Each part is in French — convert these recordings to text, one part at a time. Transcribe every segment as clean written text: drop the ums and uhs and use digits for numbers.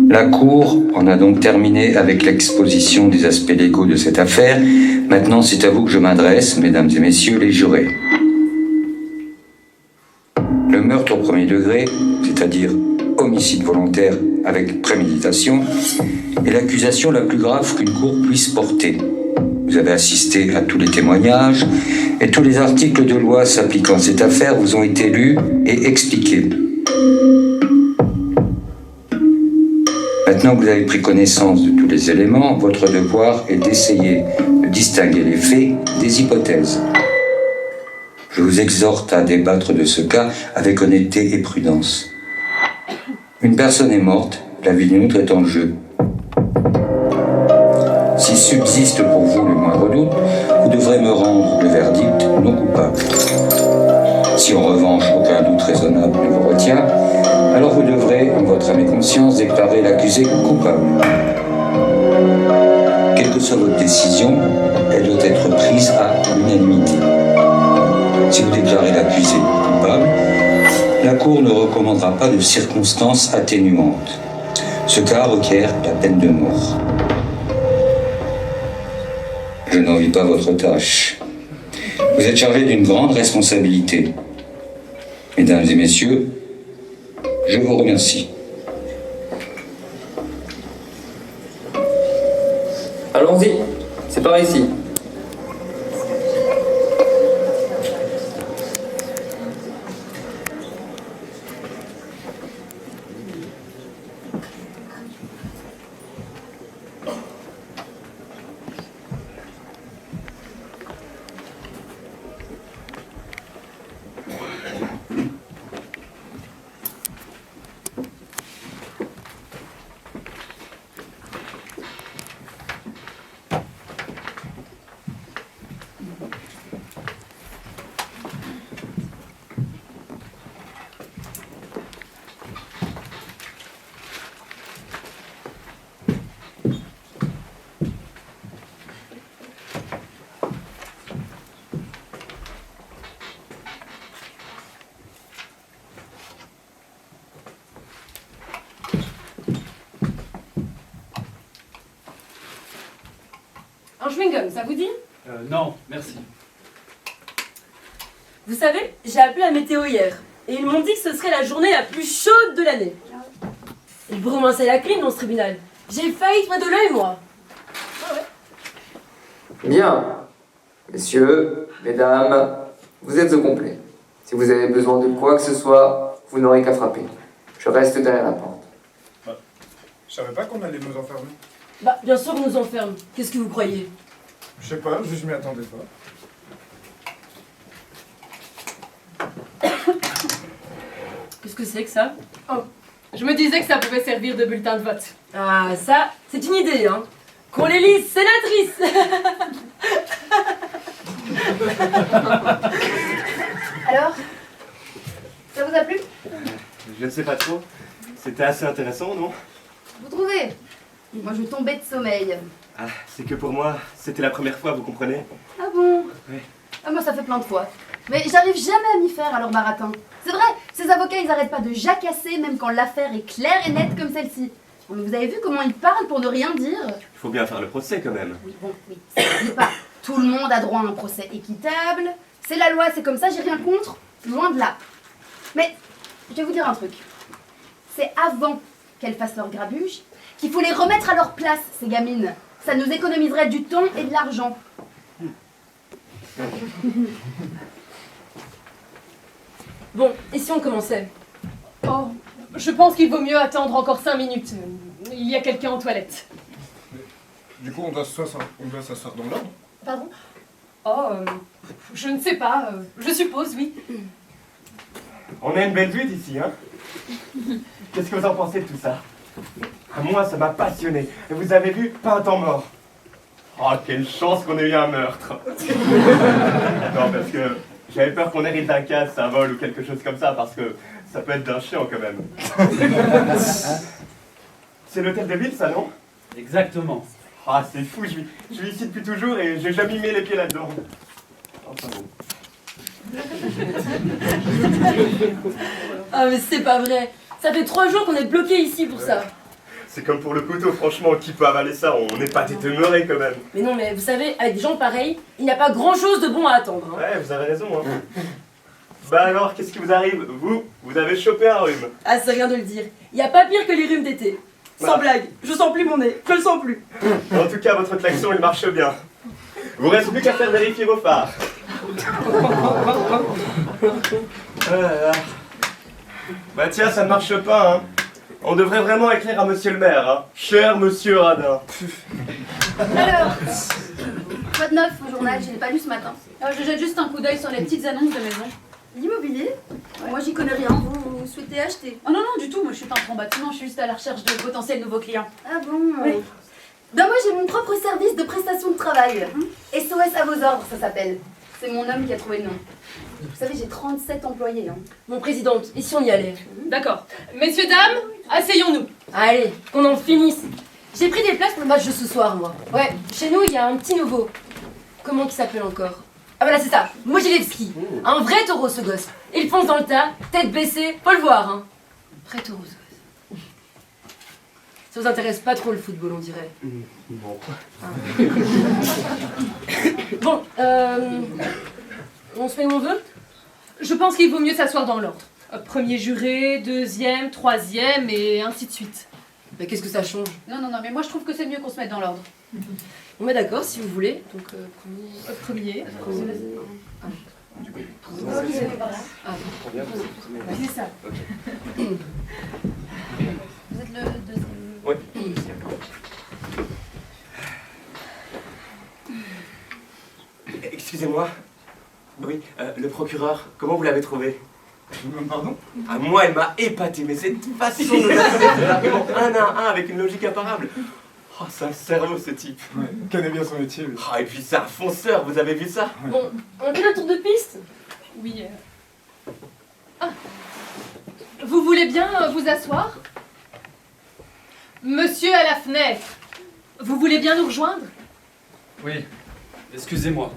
La Cour en a donc terminé avec l'exposition des aspects légaux de cette affaire. Maintenant, c'est à vous que je m'adresse, mesdames et messieurs les jurés. Le meurtre au premier degré, c'est-à-dire homicide volontaire avec préméditation, est l'accusation la plus grave qu'une cour puisse porter. Vous avez assisté à tous les témoignages et tous les articles de loi s'appliquant à cette affaire vous ont été lus et expliqués. Maintenant que vous avez pris connaissance de tous les éléments, votre devoir est d'essayer de distinguer les faits des hypothèses. Je vous exhorte à débattre de ce cas avec honnêteté et prudence. Une personne est morte, la vie d'une autre est en jeu. Si subsiste pour vous le moindre doute, vous devrez me rendre le verdict non coupable. Si en revanche aucun doute raisonnable ne vous retient, alors vous devrez, en votre âme et conscience, déclarer l'accusé coupable. Quelle que soit votre décision, elle doit être prise à l'unanimité. Si vous déclarez l'accusé coupable, la Cour ne recommandera pas de circonstances atténuantes. Ce cas requiert la peine de mort. Je n'envie pas votre tâche. Vous êtes chargé d'une grande responsabilité. Mesdames et messieurs, je vous remercie. Allons-y, c'est par ici. Un chewing-gum, ça vous dit? Non, merci. Vous savez, j'ai appelé la météo hier, et ils m'ont dit que ce serait la journée la plus chaude de l'année. Ils bromançaient la clim dans ce tribunal. J'ai failli tomber de l'œil, moi. Ah ouais. Bien. Messieurs, mesdames, vous êtes au complet. Si vous avez besoin de quoi que ce soit, vous n'aurez qu'à frapper. Je reste derrière la porte. Je savais pas qu'on allait nous enfermer. Bah, bien sûr qu'on nous enferme. Qu'est-ce que vous croyez? Je sais pas, je m'y attendais pas. Qu'est-ce que c'est que ça? Oh, je me disais que ça pouvait servir de bulletin de vote. Ah, ça, c'est une idée, hein. Qu'on l'élise sénatrice. Alors, ça vous a plu? Je ne sais pas trop. C'était assez intéressant, non? Vous trouvez? Moi, je tombais de sommeil. Ah, c'est que pour moi, c'était la première fois, vous comprenez? Ah bon? Oui. Ah, moi, ça fait plein de fois. Mais j'arrive jamais à m'y faire à leur marathon. C'est vrai, ces avocats, ils arrêtent pas de jacasser, même quand l'affaire est claire et nette comme celle-ci. Mais vous avez vu comment ils parlent pour ne rien dire? Il faut bien faire le procès, quand même. Oui, bon, oui, ça ne dit pas. Tout le monde a droit à un procès équitable. C'est la loi, c'est comme ça, j'ai rien contre. Loin de là. Mais, je vais vous dire un truc. C'est avant qu'elles fassent leur grabuge qu'il faut les remettre à leur place, ces gamines. Ça nous économiserait du temps et de l'argent. Bon, et si on commençait? Oh, je pense qu'il vaut mieux attendre encore 5 minutes. Il y a quelqu'un aux toilettes. Du coup, on doit s'asseoir dans l'ordre. Pardon? Oh, je ne sais pas. Je suppose, oui. On a une belle vue d'ici, hein? Qu'est-ce que vous en pensez de tout ça? À moi, ça m'a passionné. Et vous avez vu, pas un temps mort. Oh, quelle chance qu'on ait eu un meurtre. Non, parce que j'avais peur qu'on hérite d'un casse, un vol ou quelque chose comme ça, parce que ça peut être d'un chiant quand même. C'est l'hôtel de ville, ça, non? Exactement. Ah, c'est fou, je vis ici depuis toujours et j'ai jamais mis les pieds là-dedans. Enfin bon. Ah mais c'est pas vrai. Ça fait 3 jours qu'on est bloqué ici pour ça. C'est comme pour le couteau, franchement, qui peut avaler ça? On n'est pas démeuré quand même. Mais non, mais vous savez, avec des gens pareils, il n'y a pas grand-chose de bon à attendre. Hein. Ouais, vous avez raison, hein. Bah alors, qu'est-ce qui vous arrive? Vous avez chopé un rhume. Ah, c'est rien de le dire. Il n'y a pas pire que les rhumes d'été. Sans blague, je sens plus mon nez, je le sens plus. En tout cas, votre klaxon, il marche bien. Vous reste plus qu'à faire vérifier vos phares. Bah tiens, ça ne marche pas, hein. On devrait vraiment écrire à monsieur le maire, hein. Cher monsieur Radin. Alors, quoi de neuf au journal? Je l'ai pas lu ce matin. Je jette juste un coup d'œil sur les petites annonces de maison. L'immobilier? Moi j'y connais rien, vous souhaitez acheter? Oh non, non, du tout, moi je suis peintre en bâtiment, je suis juste à la recherche de potentiels nouveaux clients. Ah bon? Oui. Ben moi j'ai mon propre service de prestation de travail. SOS à vos ordres, ça s'appelle. C'est mon homme qui a trouvé le nom. Vous savez, j'ai 37 employés. Hein. Mon présidente, et si on y allait? D'accord. Messieurs, dames, asseyons-nous. Allez, qu'on en finisse. J'ai pris des places pour le match de ce soir, moi. Ouais, chez nous, il y a un petit nouveau. Comment il s'appelle encore? Ah voilà, c'est ça, Mogilevski. Un vrai taureau, ce gosse. Il fonce dans le tas, tête baissée, faut le voir, hein. Vrai taureau, ce gosse. Ça vous intéresse pas trop le football, on dirait. Bon. Ah. Bon, on se fait où on veut? Je pense qu'il vaut mieux s'asseoir dans l'ordre. Premier juré, deuxième, troisième et ainsi de suite. Mais qu'est-ce que ça change? Non, non, non, mais moi je trouve que c'est mieux qu'on se mette dans l'ordre. On est d'accord, si vous voulez. Donc, premier... Premier. C'est ça. Vous êtes le deuxième. Oui. Excusez-moi. Oui, le procureur, comment vous l'avez trouvé? Pardon? Ah, moi, elle m'a épaté, mais cette façon de faire l'argument un à un avec une logique imparable. Oh, c'est un cerveau, ce type. Ouais, il connaît bien son métier. lui. Ah, et puis c'est un fonceur, vous avez vu ça? Bon, on fait un tour de piste? Oui. Ah. Vous voulez bien vous asseoir? Monsieur à la fenêtre, vous voulez bien nous rejoindre? Oui, excusez-moi.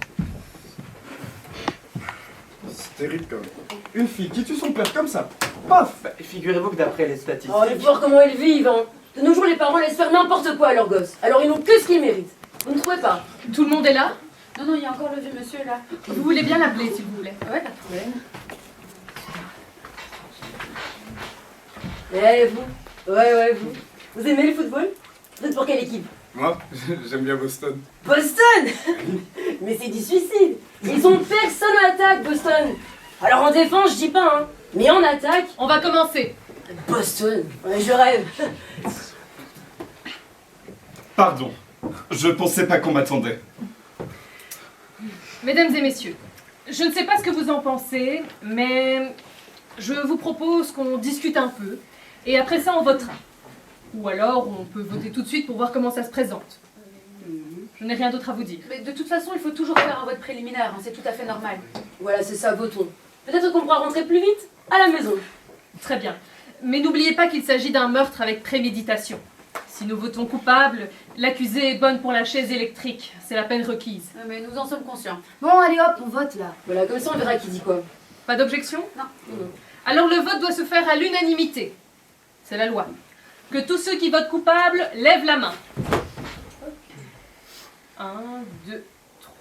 C'est terrible quand même. Une fille qui tue son père comme ça. Paf! Bah, figurez-vous que d'après les statistiques... Oh, allez voir comment ils vivent, hein. De nos jours, les parents laissent faire n'importe quoi à leurs gosses. Alors ils n'ont que ce qu'ils méritent. Vous ne trouvez pas? Tout le monde est là? Non, non, il y a encore le vieux monsieur là. Vous voulez bien l'appeler si vous voulez. Ouais, pas de problème. Eh, vous? Ouais, vous. Vous aimez le football? Vous êtes pour quelle équipe? Moi, j'aime bien Boston. Boston? Mais c'est du suicide. Ils ont personne à attaque, Boston. Alors en défense, je dis pas, hein. Mais en attaque, On va commencer. Boston. Ouais, je rêve. Pardon, je pensais pas qu'on m'attendait. Mesdames et messieurs, je ne sais pas ce que vous en pensez, mais je vous propose qu'on discute un peu, et après ça on votera. Ou alors on peut voter tout de suite pour voir comment ça se présente. Je n'ai rien d'autre à vous dire. Mais de toute façon, il faut toujours faire un vote préliminaire, hein, c'est tout à fait normal. Voilà, c'est ça, votons. Peut-être qu'on pourra rentrer plus vite à la maison. Très bien. Mais n'oubliez pas qu'il s'agit d'un meurtre avec préméditation. Si nous votons coupable, l'accusée est bonne pour la chaise électrique. C'est la peine requise. Mais nous en sommes conscients. Bon, allez hop, on vote là. Voilà, comme ça on verra qui dit quoi. Pas d'objection? Non. Alors le vote doit se faire à l'unanimité. C'est la loi. Que tous ceux qui votent coupable lèvent la main. 1, 2, 3,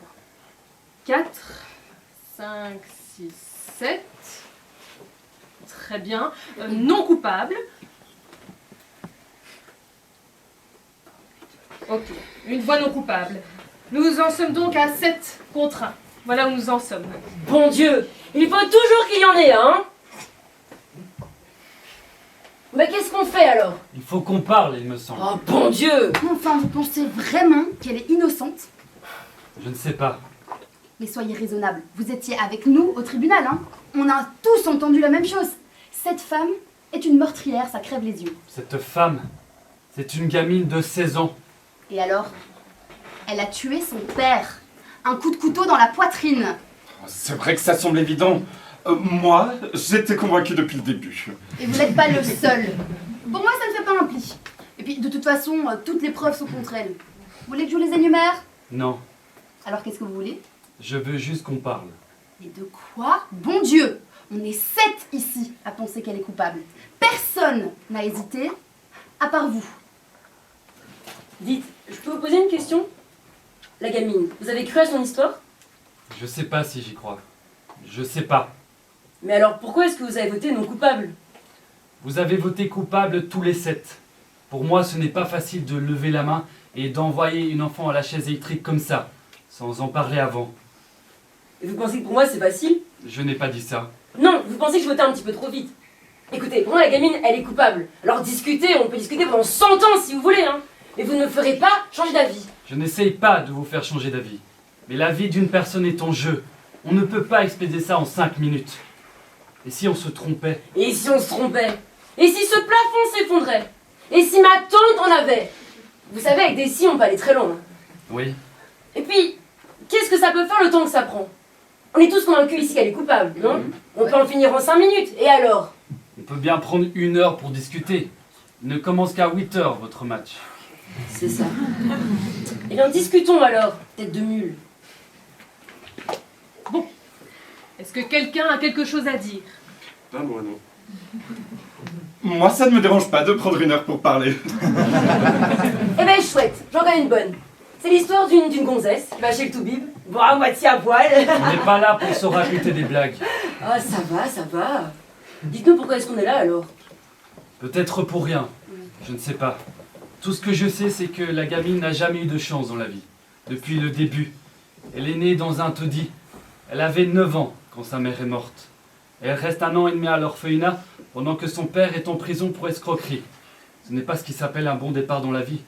4, 5, 6, 7. Très bien. Non coupable. Ok. Une voix non coupable. Nous en sommes donc à 7 contre 1. Voilà où nous en sommes. Bon Dieu, il faut toujours qu'il y en ait un, hein. Mais qu'est-ce qu'on fait alors? Il faut qu'on parle, il me semble. Oh bon Dieu! Enfin, vous pensez vraiment qu'elle est innocente? Je ne sais pas. Mais soyez raisonnable. Vous étiez avec nous au tribunal, hein? On a tous entendu la même chose. Cette femme est une meurtrière, ça crève les yeux. Cette femme, c'est une gamine de 16 ans. Et alors? Elle a tué son père. Un coup de couteau dans la poitrine. C'est vrai que ça semble évident. Moi, j'étais convaincu depuis le début. Et vous n'êtes pas le seul. Pour moi, ça ne fait pas un pli. Et puis, de toute façon, toutes les preuves sont contre elle. Vous voulez que je vous les énumère? Non, Alors, qu'est-ce que vous voulez? je veux juste qu'on parle. Et de quoi? Bon Dieu! On est 7 ici à penser qu'elle est coupable. Personne n'a hésité, à part vous. Dites, je peux vous poser une question? La gamine, vous avez cru à son histoire? Je sais pas si j'y crois. Je sais pas. Mais alors pourquoi est-ce que vous avez voté non coupable? Vous avez voté coupable tous les 7. Pour moi, ce n'est pas facile de lever la main et d'envoyer une enfant à la chaise électrique comme ça, sans en parler avant. Et vous pensez que pour moi c'est facile? Je n'ai pas dit ça. Non, vous pensez que je votais un petit peu trop vite. Écoutez, pour moi la gamine, elle est coupable. Alors discutez, on peut discuter pendant 100 ans si vous voulez, hein. Mais vous ne me ferez pas changer d'avis. Je n'essaye pas de vous faire changer d'avis. Mais la vie d'une personne est en jeu. On ne peut pas expédier ça en 5 minutes. Et si on se trompait? Et si on se trompait? Et si ce plafond s'effondrait? Et si ma tante en avait? Vous savez, avec des si, on peut aller très loin. Oui. Et puis, qu'est-ce que ça peut faire le temps que ça prend? On est tous convaincus ici qu'elle est coupable, non? On peut en finir en 5 minutes, et alors? On peut bien prendre 1 heure pour discuter. Il ne commence qu'à 8 heures, votre match. C'est ça. Eh bien, discutons alors, tête de mule. Est-ce que quelqu'un a quelque chose à dire? Pas moi, non. Moi, ça ne me dérange pas de prendre 1 heure pour parler. Eh ben, chouette, j'en gagne une bonne. C'est l'histoire d'une gonzesse qui va chez le toubib, bon, à moitié à poil. On n'est pas là pour se raconter des blagues. Ah, ça va, ça va. Dites-nous pourquoi est-ce qu'on est là alors? Peut-être pour rien. Je ne sais pas. Tout ce que je sais, c'est que la gamine n'a jamais eu de chance dans la vie. Depuis le début. Elle est née dans un taudis. Elle avait 9 ans quand sa mère est morte. Elle reste 1 an et demi à l'orphelinat pendant que son père est en prison pour escroquerie. Ce n'est pas ce qui s'appelle un bon départ dans la vie.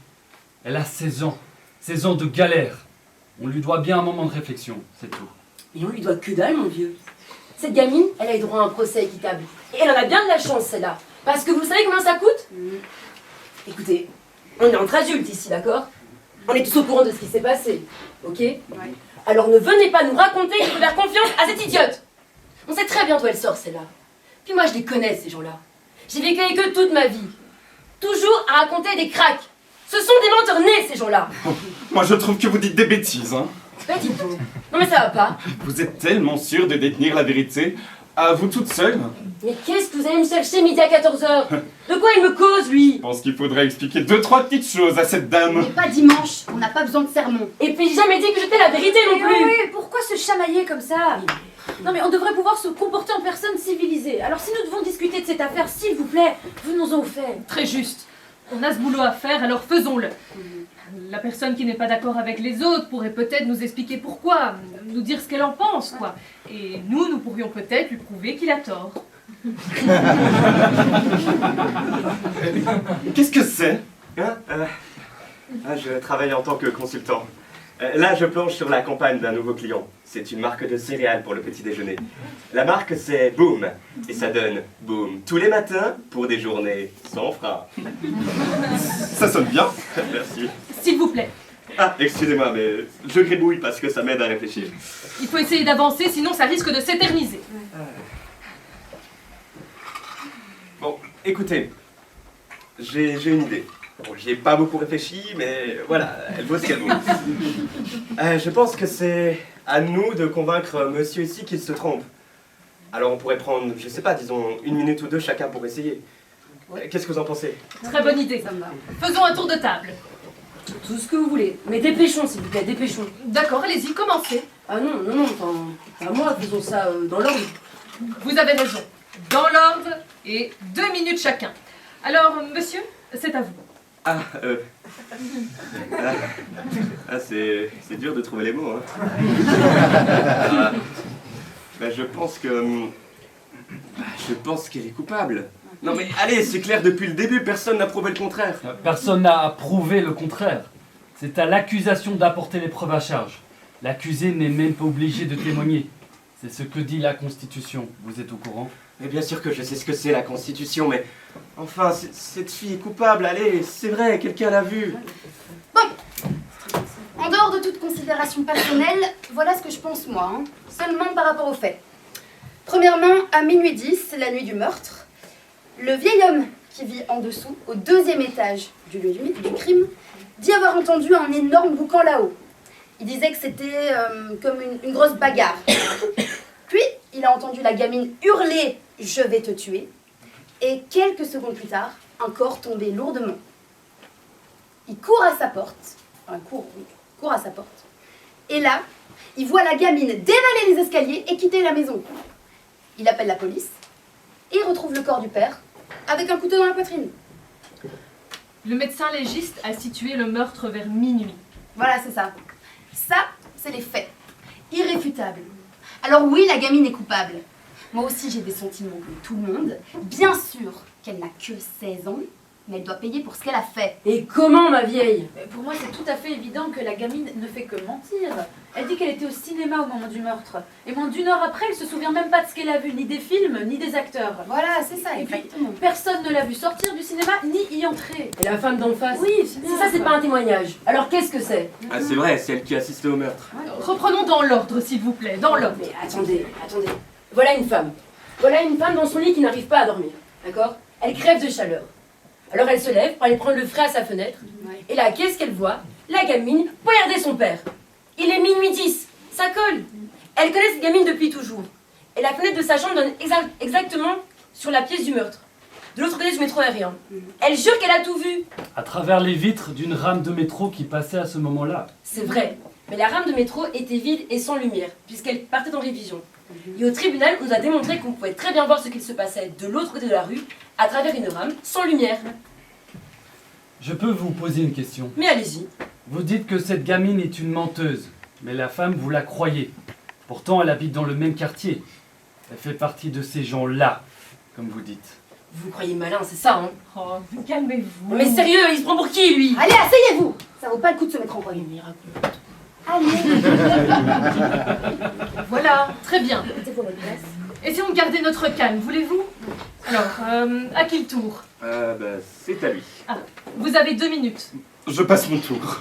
Elle a 16 ans. 16 ans de galère. On lui doit bien un moment de réflexion, c'est tout. Et on lui doit que dalle, mon vieux. Cette gamine, elle a eu droit à un procès équitable. Et elle en a bien de la chance, celle-là. Parce que vous savez combien ça coûte? Écoutez, on est entre adultes ici, d'accord? On est tous au courant de ce qui s'est passé, ok? Alors ne venez pas nous raconter qu'il faut faire confiance à cette idiote. On sait très bien d'où elle sort, celle-là. Puis moi, je les connais, ces gens-là. J'ai vécu avec eux toute ma vie. Toujours à raconter des cracks. Ce sont des menteurs nés, ces gens-là. Moi, je trouve que vous dites des bêtises, hein. Bah, dites-vous. Non, mais ça va pas. Vous êtes tellement sûre de détenir la vérité, à vous toute seule. Mais qu'est-ce que vous allez me chercher midi à 14h? De quoi il me cause, lui? Je pense qu'il faudrait expliquer 2-3 petites choses à cette dame. On n'est pas dimanche, on n'a pas besoin de sermon. Et puis j'ai jamais dit que j'étais la vérité non plus. Oui, pourquoi se chamailler comme ça? Non mais on devrait pouvoir se comporter en personne civilisée. Alors si nous devons discuter de cette affaire, s'il vous plaît, venons-en au fait. Très juste. On a ce boulot à faire, alors faisons-le. La personne qui n'est pas d'accord avec les autres pourrait peut-être nous expliquer pourquoi, nous dire ce qu'elle en pense, quoi. Et nous pourrions peut-être lui prouver qu'il a tort. Qu'est-ce que c'est? Je travaille en tant que consultant. Là, je plonge sur la campagne d'un nouveau client. C'est une marque de céréales pour le petit déjeuner. La marque, c'est Boom. Et ça donne Boom tous les matins pour des journées sans frein. Ça sonne bien. Merci. S'il vous plaît, Ah, excusez-moi, mais je gribouille parce que ça m'aide à réfléchir. il faut essayer d'avancer, sinon ça risque de s'éterniser. Bon, écoutez, j'ai une idée. Bon, j'y ai pas beaucoup réfléchi, mais voilà, elle vaut ce qu'elle vaut. Je pense que c'est à nous de convaincre monsieur ici qu'il se trompe. Alors on pourrait prendre, je sais pas, disons 1 minute ou 2 chacun pour essayer. Qu'est-ce que vous en pensez? Très bonne idée. Ça me va. Faisons un tour de table. Tout ce que vous voulez. Mais dépêchons, s'il vous plaît, dépêchons. D'accord, allez-y, commencez. Ah non, enfin moi, faisons ça dans l'ordre. Vous avez raison. Dans l'ordre et 2 minutes chacun. Alors, monsieur, c'est à vous. C'est dur de trouver les mots, hein. Je pense qu'elle est coupable. Non mais allez, c'est clair depuis le début, personne n'a prouvé le contraire. Personne n'a prouvé le contraire. C'est à l'accusation d'apporter les preuves à charge. L'accusé n'est même pas obligé de témoigner. C'est ce que dit la Constitution. Vous êtes au courant? Mais bien sûr que je sais ce que c'est la Constitution, mais enfin, cette fille est coupable, allez, c'est vrai, quelqu'un l'a vue. En dehors de toute considération personnelle, voilà ce que je pense moi, hein. Seulement par rapport aux faits. Premièrement, à minuit 10, la nuit du meurtre, le vieil homme qui vit en dessous, au 2e étage du lieu du crime, dit avoir entendu un énorme boucan là-haut. Il disait que c'était comme une grosse bagarre. a entendu la gamine hurler « Je vais te tuer ». Et quelques secondes plus tard, un corps tombait lourdement. Il court à sa porte. Enfin, court à sa porte. Et là, il voit la gamine dévaler les escaliers et quitter la maison. Il appelle la police et il retrouve le corps du père avec un couteau dans la poitrine. Le médecin légiste a situé le meurtre vers minuit. Voilà, c'est ça. Ça, c'est les faits. Irréfutables. Alors oui, la gamine est coupable. Moi aussi, j'ai des sentiments comme tout le monde. Bien sûr qu'elle n'a que 16 ans, mais elle doit payer pour ce qu'elle a fait. Et comment, ma vieille? Pour moi, c'est tout à fait évident que la gamine ne fait que mentir. Elle dit qu'elle était au cinéma au moment du meurtre. Et moins d'une heure après, elle se souvient même pas de ce qu'elle a vu, ni des films, ni des acteurs. Voilà, c'est ça, Et puis, exactement. personne ne l'a vu sortir du cinéma, ni y entrer. Et la femme d'en face? Oui, Si ça, c'est pas un témoignage. Alors qu'est-ce que c'est? Ah, c'est vrai, c'est elle qui a assisté au meurtre. Reprenons dans l'ordre, s'il vous plaît, dans l'ordre. Mais attendez. Voilà une femme. Voilà une femme dans son lit qui n'arrive pas à dormir. D'accord? Elle crève de chaleur. Alors elle se lève pour aller prendre le frais à sa fenêtre. Et là, qu'est-ce qu'elle voit? La gamine poignarder son père. Il est minuit 10. Ça colle. Elle connaît cette gamine depuis toujours. Et la fenêtre de sa chambre donne exactement sur la pièce du meurtre. De l'autre côté du métro aérien. Elle jure qu'elle a tout vu. À travers les vitres d'une rame de métro qui passait à ce moment-là. C'est vrai. Mais la rame de métro était vide et sans lumière, puisqu'elle partait en révision. Et au tribunal, on nous a démontré qu'on pouvait très bien voir ce qu'il se passait de l'autre côté de la rue, à travers une rame, sans lumière. Je peux vous poser une question. Mais allez-y. Vous dites que cette gamine est une menteuse, mais la femme, vous la croyez. Pourtant, elle habite dans le même quartier. Elle fait partie de ces gens-là, comme vous dites. Vous vous croyez malin, c'est ça, hein? Oh, calmez-vous. Mais sérieux, il se prend pour qui, lui? Allez, asseyez-vous. Ça vaut pas le coup de se mettre en voyou. Allez. Voilà, très bien. Mettez-vous à votre place. Essayons de garder notre calme, voulez-vous? Alors, à qui le tour? C'est à lui. Vous avez 2 minutes. Je passe mon tour.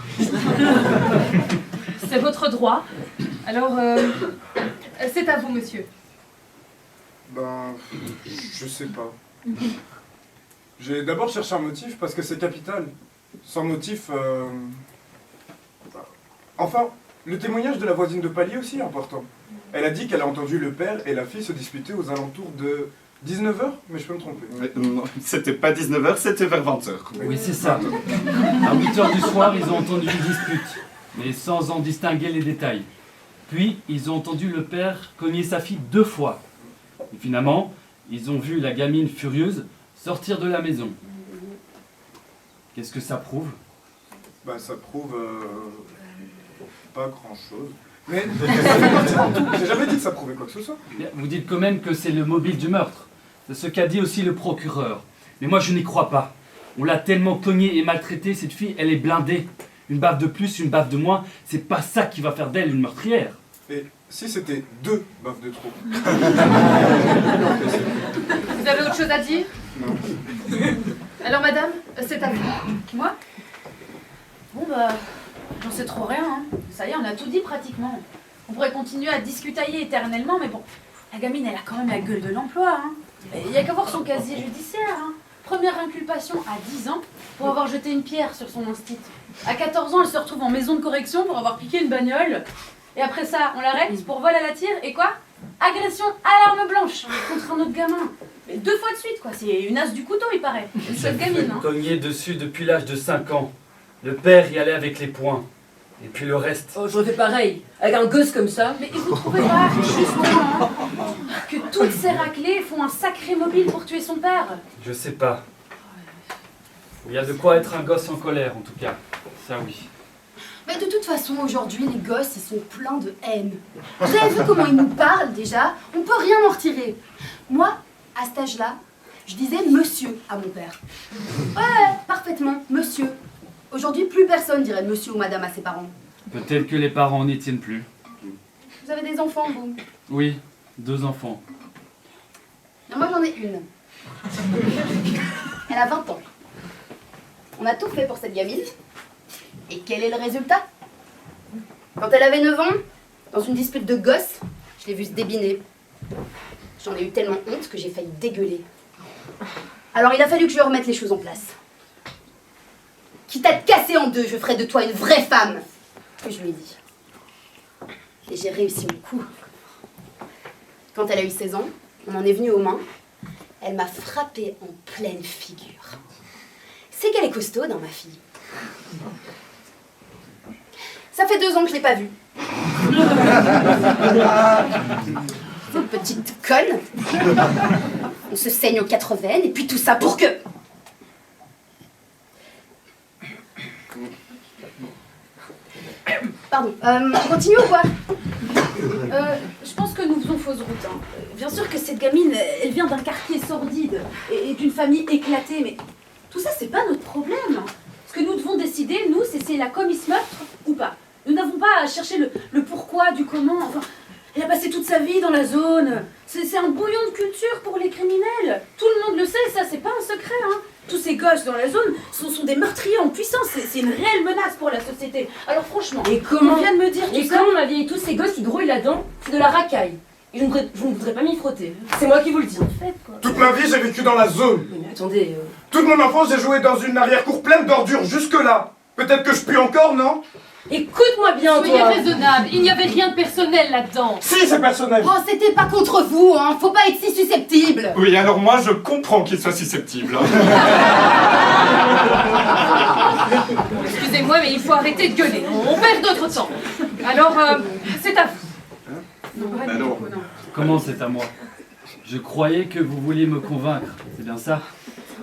C'est votre droit. Alors, c'est à vous, monsieur. Ben, je sais pas. J'ai d'abord cherché un motif parce que c'est capital. Sans motif, enfin, le témoignage de la voisine de palier aussi est important. Elle a dit qu'elle a entendu le père et la fille se disputer aux alentours de 19h, mais je peux me tromper. Non, c'était pas 19h, c'était vers 20h. Oui, c'est ça. À 8h du soir, ils ont entendu une dispute, mais sans en distinguer les détails. Puis, ils ont entendu le père cogner sa fille 2 fois. Et finalement, ils ont vu la gamine furieuse sortir de la maison. Qu'est-ce que ça prouve? Bah, ça prouve pas grand-chose. Mais j'ai jamais dit que ça prouvait quoi que ce soit. Bien, vous dites quand même que c'est le mobile du meurtre. C'est ce qu'a dit aussi le procureur. Mais moi, je n'y crois pas. On l'a tellement cognée et maltraitée, cette fille, elle est blindée. Une baffe de plus, une baffe de moins, c'est pas ça qui va faire d'elle une meurtrière. Et si c'était 2 baffes de trop? Vous avez autre chose à dire? Non. Alors, madame, c'est à vous. Moi? Bon bah, j'en sais trop rien, hein. Ça y est, on a tout dit pratiquement. On pourrait continuer à discutailler éternellement, mais bon, la gamine, elle a quand même la gueule de l'emploi, hein. Il y a qu'à voir son casier judiciaire, hein. Première inculpation à 10 ans pour avoir jeté une pierre sur son instit. À 14 ans, elle se retrouve en maison de correction pour avoir piqué une bagnole. Et après ça, on l'arrête pour vol à la tire et quoi? Agression à l'arme blanche contre un autre gamin. Mais 2 fois de suite, quoi. C'est une as du couteau, il paraît. Cette gamine, hein. Cogné dessus depuis l'âge de 5 ans. Le père y allait avec les poings. Et puis le reste. Oh, j'aurais fait pareil. Avec un gosse comme ça. Mais vous trouvez pas, justement, que toutes ces raclées font un sacré mobile pour tuer son père? Je sais pas. Il y a de quoi être un gosse en colère, en tout cas. Ça oui. Mais de toute façon, aujourd'hui, les gosses, ils sont pleins de haine. Vous avez vu comment ils nous parlent, déjà? On peut rien en retirer. Moi, à cet âge-là, je disais monsieur à mon père. Ouais, parfaitement, monsieur. Aujourd'hui, plus personne dirait monsieur ou madame à ses parents. Peut-être que les parents n'y tiennent plus. Vous avez des enfants, vous? Oui, 2 enfants. Non, moi, j'en ai une. Elle a 20 ans. On a tout fait pour cette gamine. Et quel est le résultat? Quand elle avait 9 ans, dans une dispute de gosse, je l'ai vue se débiner. J'en ai eu tellement honte que j'ai failli dégueuler. Alors il a fallu que je lui remette les choses en place. Quitte à te casser en 2, je ferai de toi une vraie femme, que je lui ai dit. Et j'ai réussi mon coup. Quand elle a eu 16 ans, on en est venu aux mains. Elle m'a frappée en pleine figure. C'est qu'elle est costaud, dans ma fille. Ça fait 2 ans que je l'ai pas vue. Cette petite conne. On se saigne aux 4 veines, et puis tout ça pour que... Pardon, on continue ou quoi? Je pense que nous faisons fausse route. Hein. Bien sûr que cette gamine, elle vient d'un quartier sordide et d'une famille éclatée, mais tout ça, c'est pas notre problème. Ce que nous devons décider, nous, c'est la commise meurtre ou pas. Nous n'avons pas à chercher le pourquoi, du comment. Enfin, elle a passé toute sa vie dans la zone. C'est un bouillon de culture pour les criminels. Tout le monde le sait, ça, c'est pas un secret. Hein. Tous ces gosses dans la zone sont des meurtriers en puissance. C'est une réelle menace pour la société. Alors franchement, Et comment on vient de me dire Et tout ça. comment, ma vieille, tous ces gosses qui grouillent là-dedans, c'est de la racaille. Et je ne voudrais pas m'y frotter. C'est moi qui vous le dis. En fait, quoi. Toute ma vie, j'ai vécu dans la zone. Mais attendez, Toute mon enfance, j'ai joué dans une arrière-cour pleine d'ordures jusque-là. Peut-être que je pue encore, non? écoute-moi bien, Soyez toi. raisonnable, il n'y avait rien de personnel là-dedans. Si, c'est personnel. Oh, c'était pas contre vous, hein. Faut pas être si susceptible. Oui, alors moi, je comprends qu'il soit susceptible. Excusez-moi, mais il faut arrêter de gueuler. On perd notre temps. Alors, c'est à vous. non. Comment c'est à moi? Je croyais que vous vouliez me convaincre, c'est bien ça?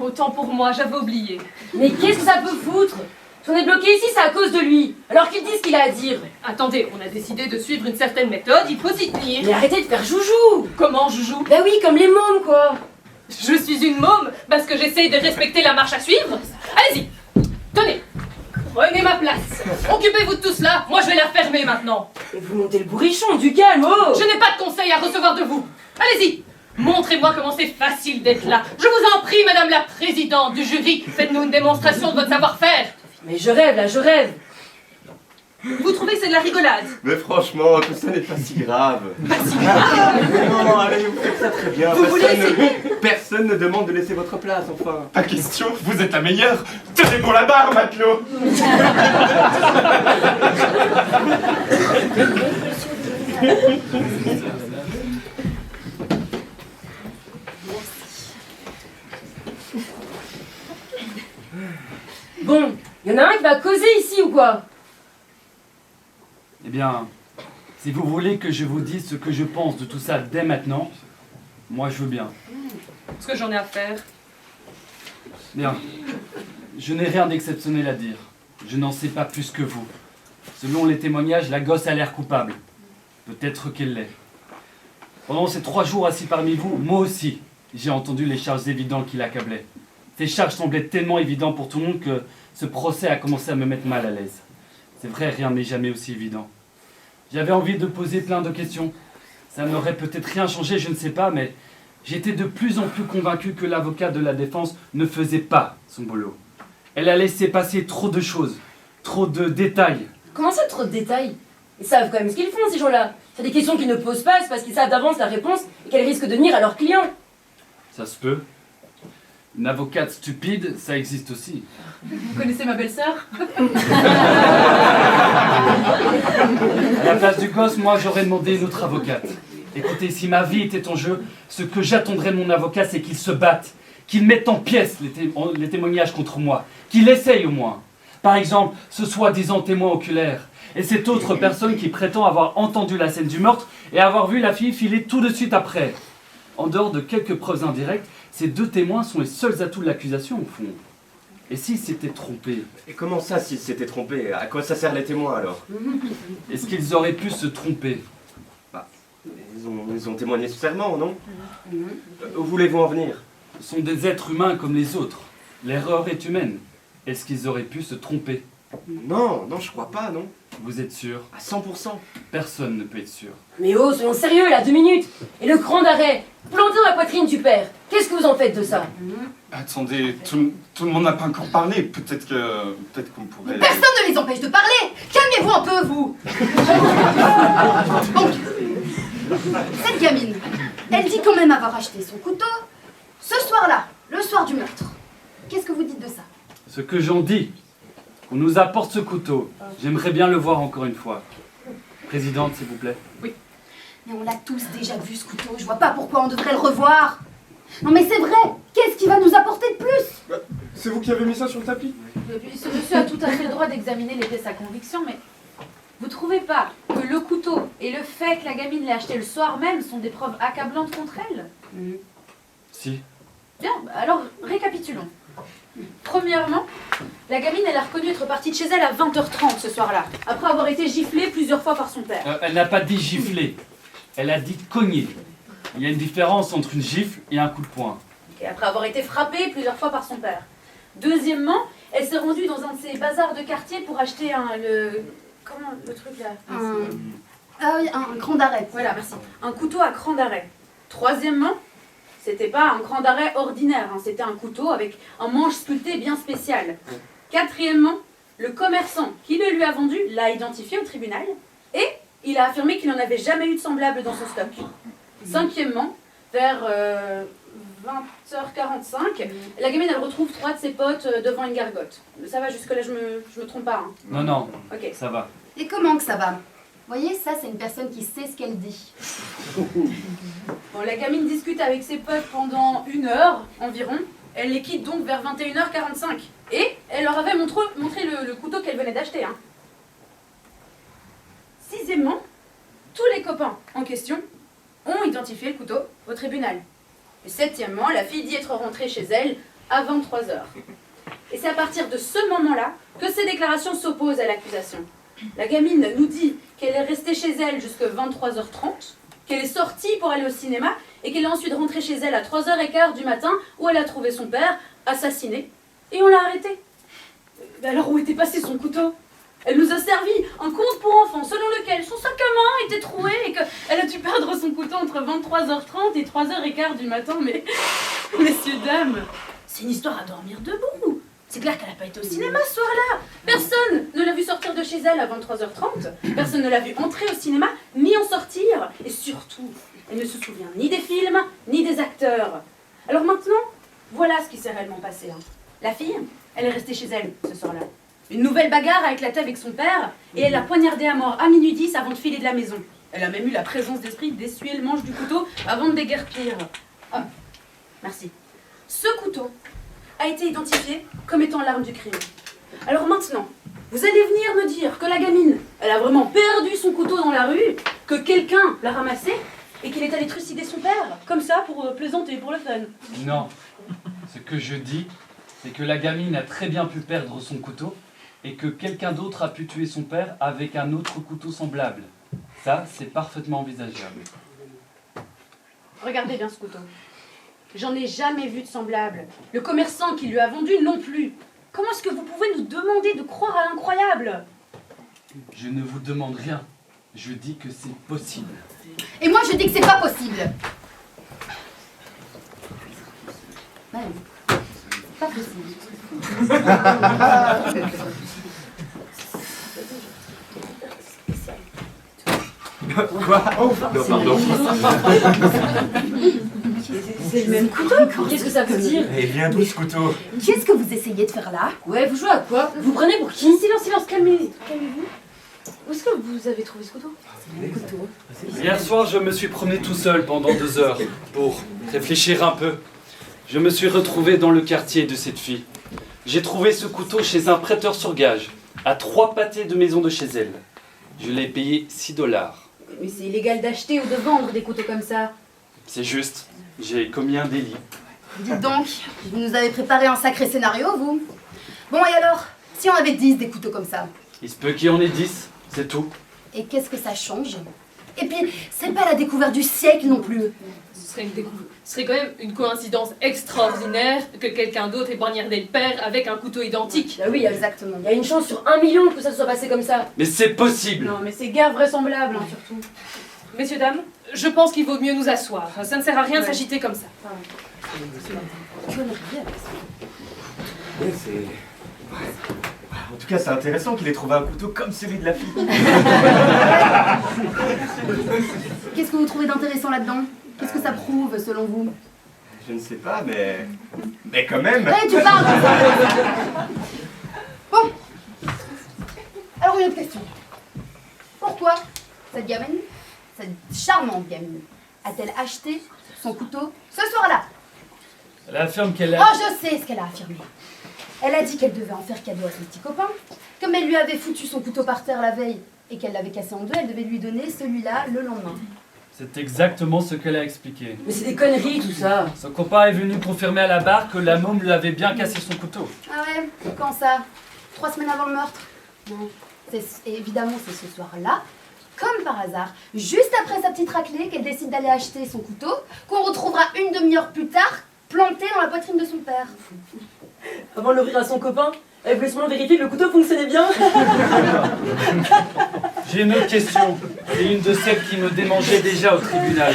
Autant pour moi, j'avais oublié. Mais qu'est-ce que ça peut foutre? Si on est bloqué ici, c'est à cause de lui. Alors qu'il dise ce qu'il a à dire. Attendez, on a décidé de suivre une certaine méthode, il faut s'y tenir. Mais arrêtez de faire joujou. Comment, joujou? Bah oui, comme les mômes, quoi. Je suis une môme parce que j'essaye de respecter la marche à suivre. Allez-y, tenez, prenez ma place. Occupez-vous de tout cela, moi je vais la fermer maintenant. Et vous montez le bourrichon, du calme, oh. Je n'ai pas de conseils à recevoir de vous. Allez-y, montrez-moi comment c'est facile d'être là. Je vous en prie, madame la présidente du jury, faites-nous une démonstration de votre savoir-faire. Mais je rêve, là, je rêve. Vous trouvez que c'est de la rigolade? Mais franchement, tout ça n'est pas si grave. Pas si grave. Non, allez, vous faites ça très bien. Personne ne demande de laisser votre place, enfin. Pas question, vous êtes la meilleure. Tenez pour la barre, matelot. Bon, y en a un qui va causer ici ou quoi? Eh bien, si vous voulez que je vous dise ce que je pense de tout ça dès maintenant, moi je veux bien. Ce que j'en ai à faire. Bien, je n'ai rien d'exceptionnel à dire. Je n'en sais pas plus que vous. Selon les témoignages, la gosse a l'air coupable. Peut-être qu'elle l'est. Pendant ces 3 jours assis parmi vous, moi aussi, j'ai entendu les charges évidentes qui l'accablaient. Ces charges semblaient tellement évidentes pour tout le monde que ce procès a commencé à me mettre mal à l'aise. C'est vrai, rien n'est jamais aussi évident. J'avais envie de poser plein de questions. Ça n'aurait peut-être rien changé, je ne sais pas, mais j'étais de plus en plus convaincu que l'avocat de la défense ne faisait pas son boulot. Elle a laissé passer trop de choses, trop de détails. Comment ça, trop de détails? Ils savent quand même ce qu'ils font, ces gens-là. C'est des questions qu'ils ne posent pas, c'est parce qu'ils savent d'avance la réponse et qu'elles risquent de nuire à leurs clients. Ça se peut. Une avocate stupide, ça existe aussi. Vous connaissez ma belle-sœur? À la place du gosse, moi j'aurais demandé une autre avocate. Écoutez, si ma vie était en jeu, ce que j'attendrais de mon avocat, c'est qu'il se batte, qu'il mette en pièces les témoignages contre moi, qu'il essaye au moins. Par exemple, ce soi-disant témoin oculaire, et cette autre personne qui prétend avoir entendu la scène du meurtre et avoir vu la fille filer tout de suite après. En dehors de quelques preuves indirectes, ces 2 témoins sont les seuls atouts de l'accusation au fond. Et s'ils s'étaient trompés? Et comment ça, s'ils s'étaient trompés? À quoi ça sert les témoins, alors? Est-ce qu'ils auraient pu se tromper? Ils ont témoigné sous serment, non? Où voulez-vous en venir? Ce sont des êtres humains comme les autres. L'erreur est humaine. Est-ce qu'ils auraient pu se tromper? Non, je crois pas, non. Vous êtes sûr? À 100%. Personne ne peut être sûr. Mais oh, soyons sérieux, là, 2 minutes. Et le cran d'arrêt, planté dans la poitrine du père. Qu'est-ce que vous en faites de ça? Attendez, tout le monde n'a pas encore parlé. Peut-être qu'on pourrait... Personne ne les empêche de parler. Calmez-vous un peu, vous. Donc, cette gamine, elle dit quand même avoir acheté son couteau ce soir-là, le soir du meurtre. Qu'est-ce que vous dites de ça? Ce que j'en dis, qu'on nous apporte ce couteau, j'aimerais bien le voir encore une fois. Présidente, s'il vous plaît. Mais on l'a tous déjà vu ce couteau, je vois pas pourquoi on devrait le revoir. Non mais c'est vrai, qu'est-ce qui va nous apporter de plus? C'est vous qui avez mis ça sur le tapis? Et puis ce monsieur a tout à fait le droit d'examiner les pièces à conviction, mais vous trouvez pas que le couteau et le fait que la gamine l'ait acheté le soir même sont des preuves accablantes contre elle? Si. Bien, bah alors récapitulons. Premièrement, la gamine elle a reconnu être partie de chez elle à 20h30 ce soir-là, après avoir été giflée plusieurs fois par son père. Elle n'a pas dit gifler, elle a dit cogner. Il y a une différence entre une gifle et un coup de poing. Et après avoir été frappée plusieurs fois par son père. Deuxièmement, elle s'est rendue dans un de ces bazars de quartier pour acheter comment le truc là? Ah oui, un cran d'arrêt. Voilà, merci. Un couteau à cran d'arrêt. Troisièmement, c'était pas un cran d'arrêt ordinaire, hein, c'était un couteau avec un manche sculpté bien spécial. Quatrièmement, le commerçant qui le lui a vendu l'a identifié au tribunal et il a affirmé qu'il n'en avait jamais eu de semblable dans son stock. Cinquièmement, vers 20h45, la gamine elle retrouve 3 de ses potes devant une gargote. Ça va, jusque-là je me trompe pas. Hein. Non, Ok. ça va. Et comment que ça va? Vous voyez, ça c'est une personne qui sait ce qu'elle dit. Bon, la gamine discute avec ses potes pendant 1 heure environ. Elle les quitte donc vers 21h45. Et elle leur avait montré le couteau qu'elle venait d'acheter. Hein. Sixièmement, tous les copains en question ont identifié le couteau au tribunal. Et septièmement, la fille dit être rentrée chez elle à 23h. Et c'est à partir de ce moment-là que ces déclarations s'opposent à l'accusation. La gamine nous dit qu'elle est restée chez elle jusqu'à 23h30, qu'elle est sortie pour aller au cinéma et qu'elle est ensuite rentrée chez elle à 3h15 du matin où elle a trouvé son père assassiné et on l'a arrêté. Alors où était passé son couteau? Elle nous a servi un conte pour enfants selon lequel son sac à main était troué et qu'elle a dû perdre son couteau entre 23h30 et 3h15 du matin. Mais, messieurs, dames, c'est une histoire à dormir debout. C'est clair qu'elle n'a pas été au cinéma ce soir-là. Personne ne l'a vu sortir de chez elle à 23h30. Personne ne l'a vu entrer au cinéma, ni en sortir. Et surtout, elle ne se souvient ni des films, ni des acteurs. Alors maintenant, voilà ce qui s'est réellement passé. Hein. La fille, elle est restée chez elle ce soir-là. Une nouvelle bagarre a éclaté avec son père et elle l'a poignardé à mort à minuit 10 avant de filer de la maison. Elle a même eu la présence d'esprit d'essuyer le manche du couteau avant de déguerpir. Ah, merci. Ce couteau a été identifié comme étant l'arme du crime. Alors maintenant, vous allez venir me dire que la gamine, elle a vraiment perdu son couteau dans la rue, que quelqu'un l'a ramassé et qu'il est allé trucider son père, comme ça, pour plaisanter, pour le fun. Non, ce que je dis, c'est que la gamine a très bien pu perdre son couteau et que quelqu'un d'autre a pu tuer son père avec un autre couteau semblable. Ça, c'est parfaitement envisageable. Regardez bien ce couteau. J'en ai jamais vu de semblable. Le commerçant qui lui a vendu non plus. Comment est-ce que vous pouvez nous demander de croire à l'incroyable? Je ne vous demande rien. Je dis que c'est possible. Et moi je dis que c'est pas possible. Ouais, c'est pas possible. Quoi? Oh, non, pardon. C'est le même couteau? Qu'est-ce que ça veut dire? Et vient d'où ce couteau? Qu'est-ce que vous essayez de faire là? Ouais, vous jouez à quoi? Vous prenez pour qui? Silence, calmez-vous. Où est-ce que vous avez trouvé ce couteau? Hier soir, je me suis promené tout seul pendant 2 heures pour réfléchir un peu. Je me suis retrouvé dans le quartier de cette fille. J'ai trouvé ce couteau chez un prêteur sur gage, à 3 pâtés de maison de chez elle. Je l'ai payé $6. Mais c'est illégal d'acheter ou de vendre des couteaux comme ça. C'est juste, j'ai commis un délit. Dites donc, vous nous avez préparé un sacré scénario, vous. Bon, et alors, si on avait 10 des couteaux comme ça? Il se peut qu'il y en ait 10, c'est tout. Et qu'est-ce que ça change? Et puis, c'est pas la découverte du siècle non plus. Ce serait quand même une coïncidence extraordinaire que quelqu'un d'autre ait poignardé le père avec un couteau identique. Ah oui, Exactement. il y a une chance sur 1 million que ça se soit passé comme ça. Mais c'est possible! Non, mais c'est guère vraisemblable, hein, surtout. Messieurs, dames, je pense qu'il vaut mieux nous asseoir. Ça ne sert à rien de s'agiter comme ça. Oui, c'est... En tout cas, c'est intéressant qu'il ait trouvé un couteau comme celui de la fille. Qu'est-ce que vous trouvez d'intéressant là-dedans? Qu'est-ce que ça prouve, selon vous? Je ne sais pas, mais quand même. Eh, tu parles comme ça. Bon. Alors, une autre question. Pourquoi cette gamine cette charmante gamine, a-t-elle acheté son couteau ce soir-là? Elle affirme qu'elle a... Oh, je sais ce qu'elle a affirmé. Elle a dit qu'elle devait en faire cadeau à son petit copain. Comme elle lui avait foutu son couteau par terre la veille et qu'elle l'avait cassé en deux, elle devait lui donner celui-là le lendemain. C'est exactement ce qu'elle a expliqué. Mais c'est des conneries tout ça. Son copain est venu confirmer à la barre que la môme lui avait bien cassé son couteau. Ah ouais? Quand ça? 3 semaines avant le meurtre? Non. Évidemment, c'est ce soir-là, comme par hasard, juste après sa petite raclée, qu'elle décide d'aller acheter son couteau, qu'on retrouvera une demi-heure plus tard, planté dans la poitrine de son père. Avant de l'ouvrir à son copain, elle voulait seulement vérifier que le couteau fonctionnait bien. J'ai une autre question, et une de celles qui me démangeait déjà au tribunal.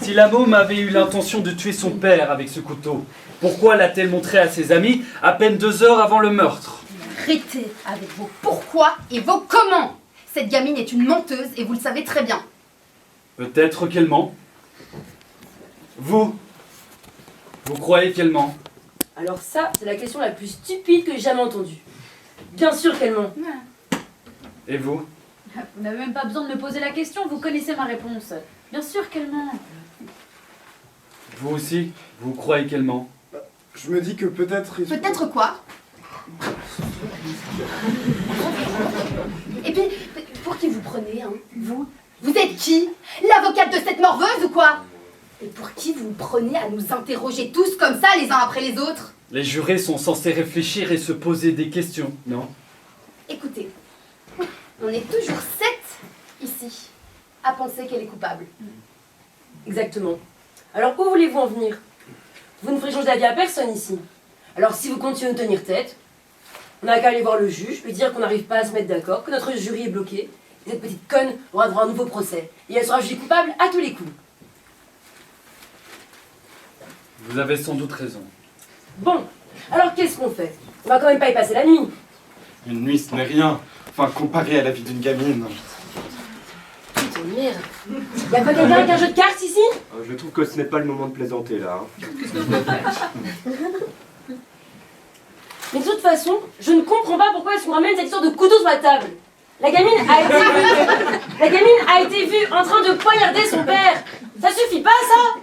Si la môme avait eu l'intention de tuer son père avec ce couteau, pourquoi l'a-t-elle montré à ses amis à peine 2 heures avant le meurtre? Arrêtez avec vos pourquoi et vos comment. Cette gamine est une menteuse et vous le savez très bien. Peut-être qu'elle ment. Vous croyez qu'elle ment? Alors ça, c'est la question la plus stupide que j'ai jamais entendue. Bien sûr qu'elle ment. Et vous? Vous n'avez même pas besoin de me poser la question, vous connaissez ma réponse. Bien sûr qu'elle ment. Vous aussi? Vous croyez qu'elle ment? Je me dis que peut-être... Peut-être quoi? Et puis, pour qui vous prenez, hein? Vous êtes qui? L'avocate de cette morveuse ou quoi? Et pour qui vous prenez à nous interroger tous comme ça, les uns après les autres? Les jurés sont censés réfléchir et se poser des questions, non? Écoutez, on est toujours 7 ici à penser qu'elle est coupable. Exactement. Alors où voulez-vous en venir? Vous ne ferez changer d'avis à personne ici. Alors si vous continuez de tenir tête, on n'a qu'à aller voir le juge, lui dire qu'on n'arrive pas à se mettre d'accord, que notre jury est bloqué, et cette petite conne aura droit à un nouveau procès. Et elle sera jugée coupable à tous les coups. Vous avez sans doute raison. Bon, alors qu'est-ce qu'on fait? On va quand même pas y passer la nuit. Une nuit, ce n'est rien. Enfin, comparé à la vie d'une gamine. Putain de merde. Y'a pas quelqu'un avec un jeu de cartes ici? Je trouve que ce n'est pas le moment de plaisanter là. Mais de toute façon, je ne comprends pas pourquoi est-ce qu'on ramène cette histoire de couteau sur la table. La gamine a été vue en train de poignarder son père. Ça suffit pas ça?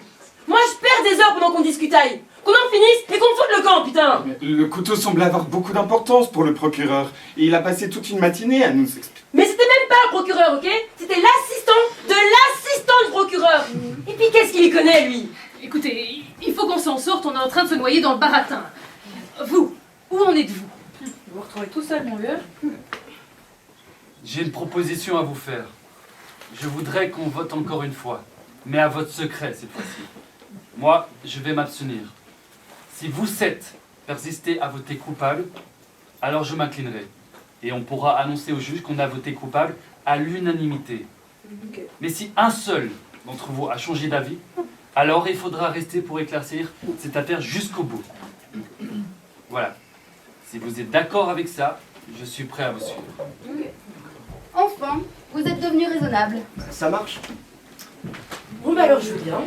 Moi je perds des heures pendant qu'on discutaille. Qu'on en finisse et qu'on me foute le camp, putain. Mais le couteau semblait avoir beaucoup d'importance pour le procureur. Et il a passé toute une matinée à nous expliquer. Mais c'était même pas le procureur, ok? C'était l'assistant de l'assistant du procureur. Et puis qu'est-ce qu'il y connaît, lui? Écoutez, il faut qu'on s'en sorte, on est en train de se noyer dans le baratin. Vous, où en êtes-vous? Vous vous retrouvez tout seul, mon vieux? J'ai une proposition à vous faire. Je voudrais qu'on vote encore une fois, mais à votre secret cette fois-ci. Moi, je vais m'abstenir. Si vous 7 persistez à voter coupable, alors je m'inclinerai. Et on pourra annoncer au juge qu'on a voté coupable à l'unanimité. Okay. Mais si un seul d'entre vous a changé d'avis, alors il faudra rester pour éclaircir cette affaire jusqu'au bout. Voilà. Si vous êtes d'accord avec ça, je suis prêt à vous suivre. Enfin, vous êtes devenu raisonnable. Ça marche? Bon bah alors je veux bien.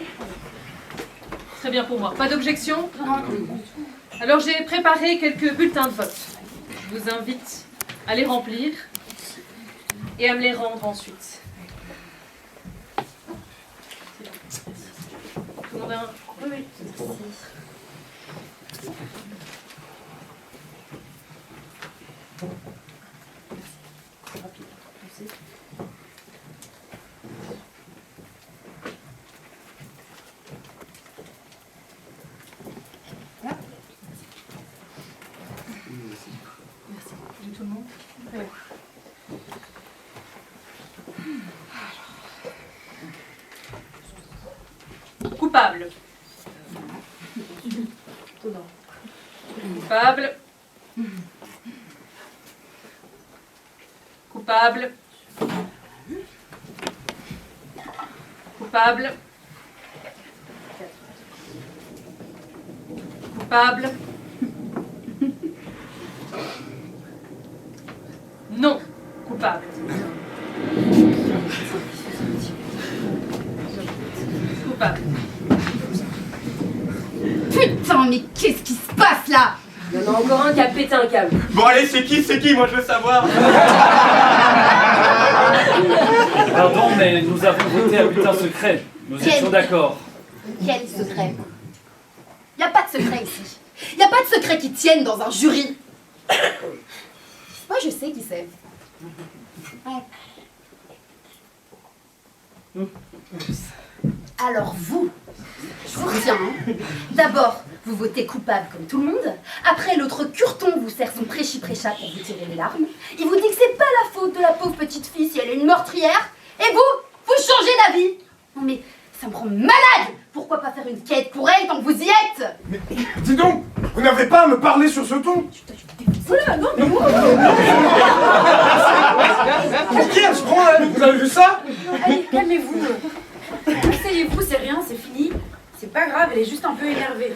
Très bien pour moi. Pas d'objection? Non. Alors j'ai préparé quelques bulletins de vote. Je vous invite à les remplir et à me les rendre ensuite. Tout le monde a un... Oui. Tout le monde? Ouais. Coupable. Coupable. Coupable. Coupable. Coupable. Non. Coupable. Coupable. Putain, mais qu'est-ce qui se passe là? Il y en a encore un qui a pété un câble. Bon allez, c'est qui? Moi je veux savoir. Pardon, mais nous avons voté à bulletin secret. Nous étions d'accord. Quel secret? Y a pas de secret ici. Y a pas de secret qui tienne dans un jury. Moi, je sais qui c'est. Ouais. Alors vous, je vous retiens, hein. D'abord, vous votez coupable comme tout le monde. Après, l'autre curton vous sert son prêchi-prêcha pour vous tirer les larmes. Il vous dit que c'est pas la faute de la pauvre petite fille si elle est une meurtrière. Et vous changez d'avis. Non mais, ça me rend malade. Pourquoi pas faire une quête pour elle tant que vous y êtes? Mais dis donc, vous n'avez pas à me parler sur ce ton. Voilà, non mais Ok, elle se prend elle. Vous avez vu ça? Allez, calmez-vous. Asseyez-vous, c'est rien, c'est fini. C'est pas grave, elle est juste un peu énervée.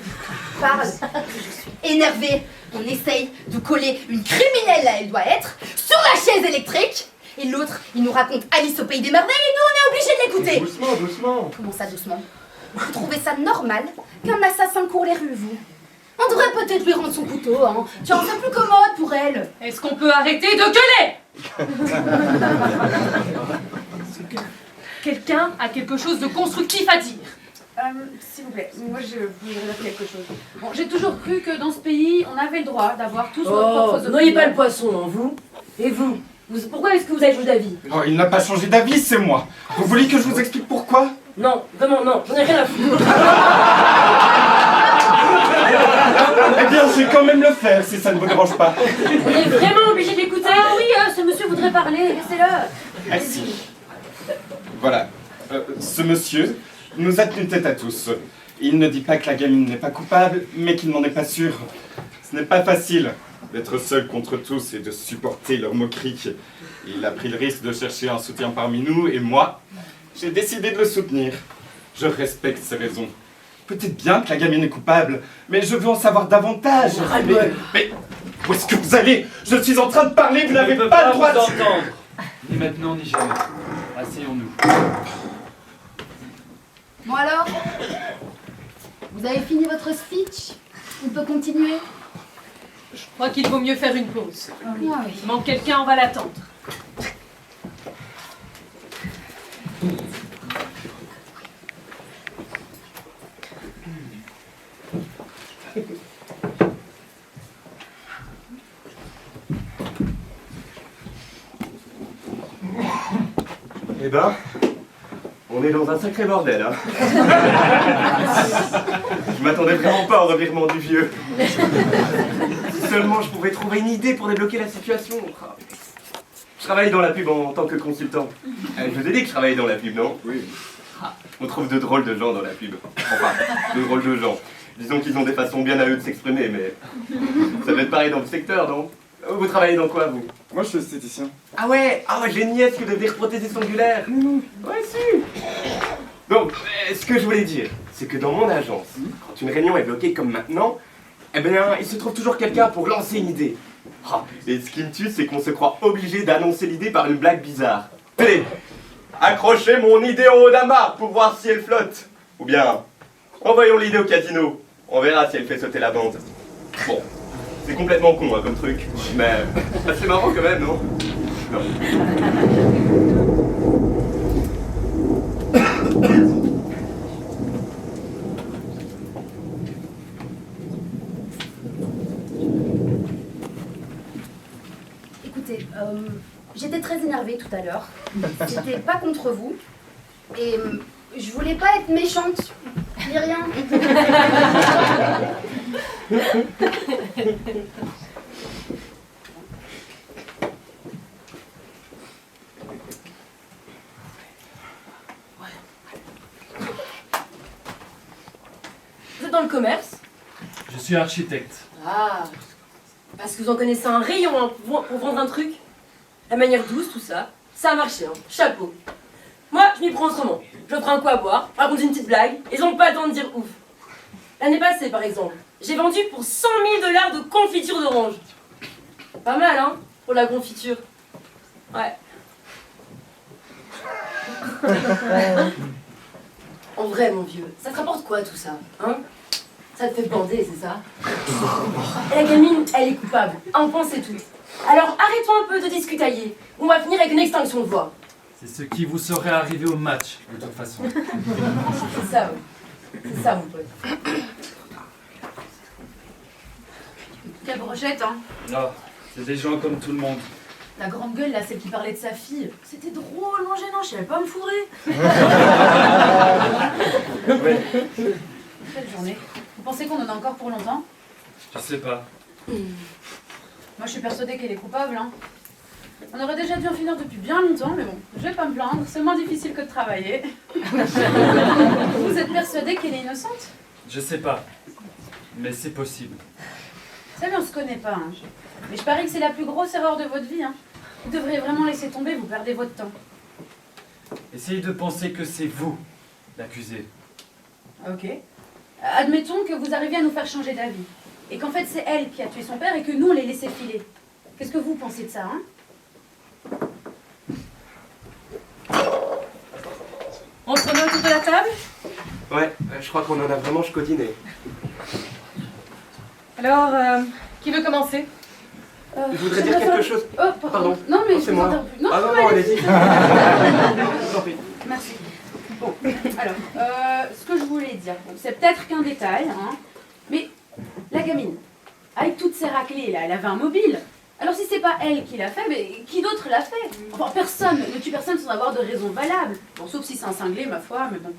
Parle. Je suis énervée. On essaye de coller une criminelle là elle doit être sur la chaise électrique. Et l'autre, il nous raconte Alice au pays des merveilles et nous on est obligés de l'écouter. Doucement, doucement. Comment ça doucement? Vous trouvez ça normal qu'un assassin court les rues, vous? On devrait peut-être lui rendre son couteau, hein. Tiens, c'est plus commode pour elle. Est-ce qu'on peut arrêter de gueuler? Quelqu'un a quelque chose de constructif à dire? S'il vous plaît, moi je voudrais dire quelque chose. Bon, j'ai toujours cru que dans ce pays, on avait le droit d'avoir tous notre propre opinion. Noyez pas le poisson, hein, vous. Et vous, pourquoi est-ce que vous avez changé d'avis? Oh, il n'a pas changé d'avis, c'est moi. Vous voulez que je vous explique pourquoi? Non, vraiment, non, j'en ai rien à foutre. Eh bien, je vais quand même le faire, si ça ne vous dérange pas. On est vraiment obligé d'écouter? Ah oui, ce monsieur voudrait parler, laissez-le. Merci. Voilà. Ce monsieur nous a tenu tête à tous. Il ne dit pas que la gamine n'est pas coupable, mais qu'il n'en est pas sûr. Ce n'est pas facile d'être seul contre tous et de supporter leurs moqueries. Il a pris le risque de chercher un soutien parmi nous, et moi, j'ai décidé de le soutenir. Je respecte ses raisons. Peut-être bien que la gamine est coupable, mais je veux en savoir davantage. Mais où est-ce que vous allez? Je suis en train de parler, vous n'avez pas le droit de... d'entendre. Ni maintenant, ni jamais. Asseyons-nous. Bon alors? Vous avez fini votre speech? On peut continuer? Je crois qu'il vaut mieux faire une pause. Ah oui. Il manque quelqu'un, on va l'attendre. Eh ben, on est dans un sacré bordel, hein. Je m'attendais vraiment pas au revirement du vieux. Si seulement je pouvais trouver une idée pour débloquer la situation. Je travaille dans la pub en tant que consultant. Je vous ai dit que je travaillais dans la pub, non? Oui. On trouve de drôles de gens dans la pub. Enfin, de drôles de gens. Disons qu'ils ont des façons bien à eux de s'exprimer, mais ça doit être pareil dans le secteur, non? Vous travaillez dans quoi, vous? Moi, je suis esthéticien. Ah ouais, j'ai une nièce qui veut devenir prothésiste ongulaire. Ouais, si. Donc, ce que je voulais dire, c'est que dans mon agence, quand une réunion est bloquée comme maintenant, eh bien, il se trouve toujours quelqu'un pour lancer une idée. Et ce qui me tue, c'est qu'on se croit obligé d'annoncer l'idée par une blague bizarre. Tenez, accrochez mon idée en haut d'un mât pour voir si elle flotte. Ou bien, envoyons l'idée au casino. On verra si elle fait sauter la bande. Bon. C'est complètement con hein, comme truc, mais c'est marrant quand même, non? Écoutez, j'étais très énervée tout à l'heure. C'était pas contre vous. Et je voulais pas être méchante. Ni rien. Vous êtes dans le commerce? Je suis architecte. Ah, parce que vous en connaissez un rayon hein, pour vendre un truc. La manière douce, tout ça, ça a marché, hein. Chapeau. Moi, je m'y prends autrement. Je prends un coup à boire, raconte une petite blague, ils ont pas le temps de dire ouf. L'année passée, par exemple, j'ai vendu pour 100 000 $ de confiture d'orange. Pas mal, hein, pour la confiture. Ouais. En vrai, mon vieux, ça te rapporte quoi tout ça, hein? Ça te fait bander, c'est ça? Et la gamine, elle est coupable. Un point, c'est tout. Alors arrêtons un peu de discutailler. On va finir avec une extinction de voix. C'est ce qui vous serait arrivé au match, de toute façon. C'est ça, oui. C'est ça, mon pote. Quelle brochette, hein. Non, c'est des gens comme tout le monde. La grande gueule, là, celle qui parlait de sa fille. C'était drôlement gênant, je savais pas me fourrer. Ouais, Quelle journée. Vous pensez qu'on en a encore pour longtemps? je sais pas. Moi, je suis persuadée qu'elle est coupable, hein. On aurait déjà dû en finir depuis bien longtemps, mais bon, je vais pas me plaindre, c'est moins difficile que de travailler. Vous êtes persuadée qu'elle est innocente? Je sais pas. Mais c'est possible. Vous savez, on se connaît pas, hein. Mais je parie que c'est la plus grosse erreur de votre vie, hein. Vous devriez vraiment laisser tomber, vous perdez votre temps. Essayez de penser que c'est vous, l'accusé. Ok. Admettons que vous arriviez à nous faire changer d'avis. Et qu'en fait, c'est elle qui a tué son père et que nous, on l'ait laissé filer. Qu'est-ce que vous pensez de ça, hein? On se remet autour de la table? Ouais, je crois qu'on en a vraiment checodiné. Alors, qui veut commencer? Je voudrais dire quelque chose. Oh, Pardon. Non, mais C'est je vous moi. interromps. Non, Ah non, non, non, allez-y. allez-y. Je vous en prie. Merci. Bon, alors, ce que je voulais dire, bon, c'est peut-être qu'un détail, hein, mais la gamine, avec toutes ces raclées là, elle avait un mobile. Alors si c'est pas elle qui l'a fait, mais qui d'autre l'a fait? Enfin, personne ne tue personne sans avoir de raison valable. Bon, sauf si c'est un cinglé, ma foi, mais bon.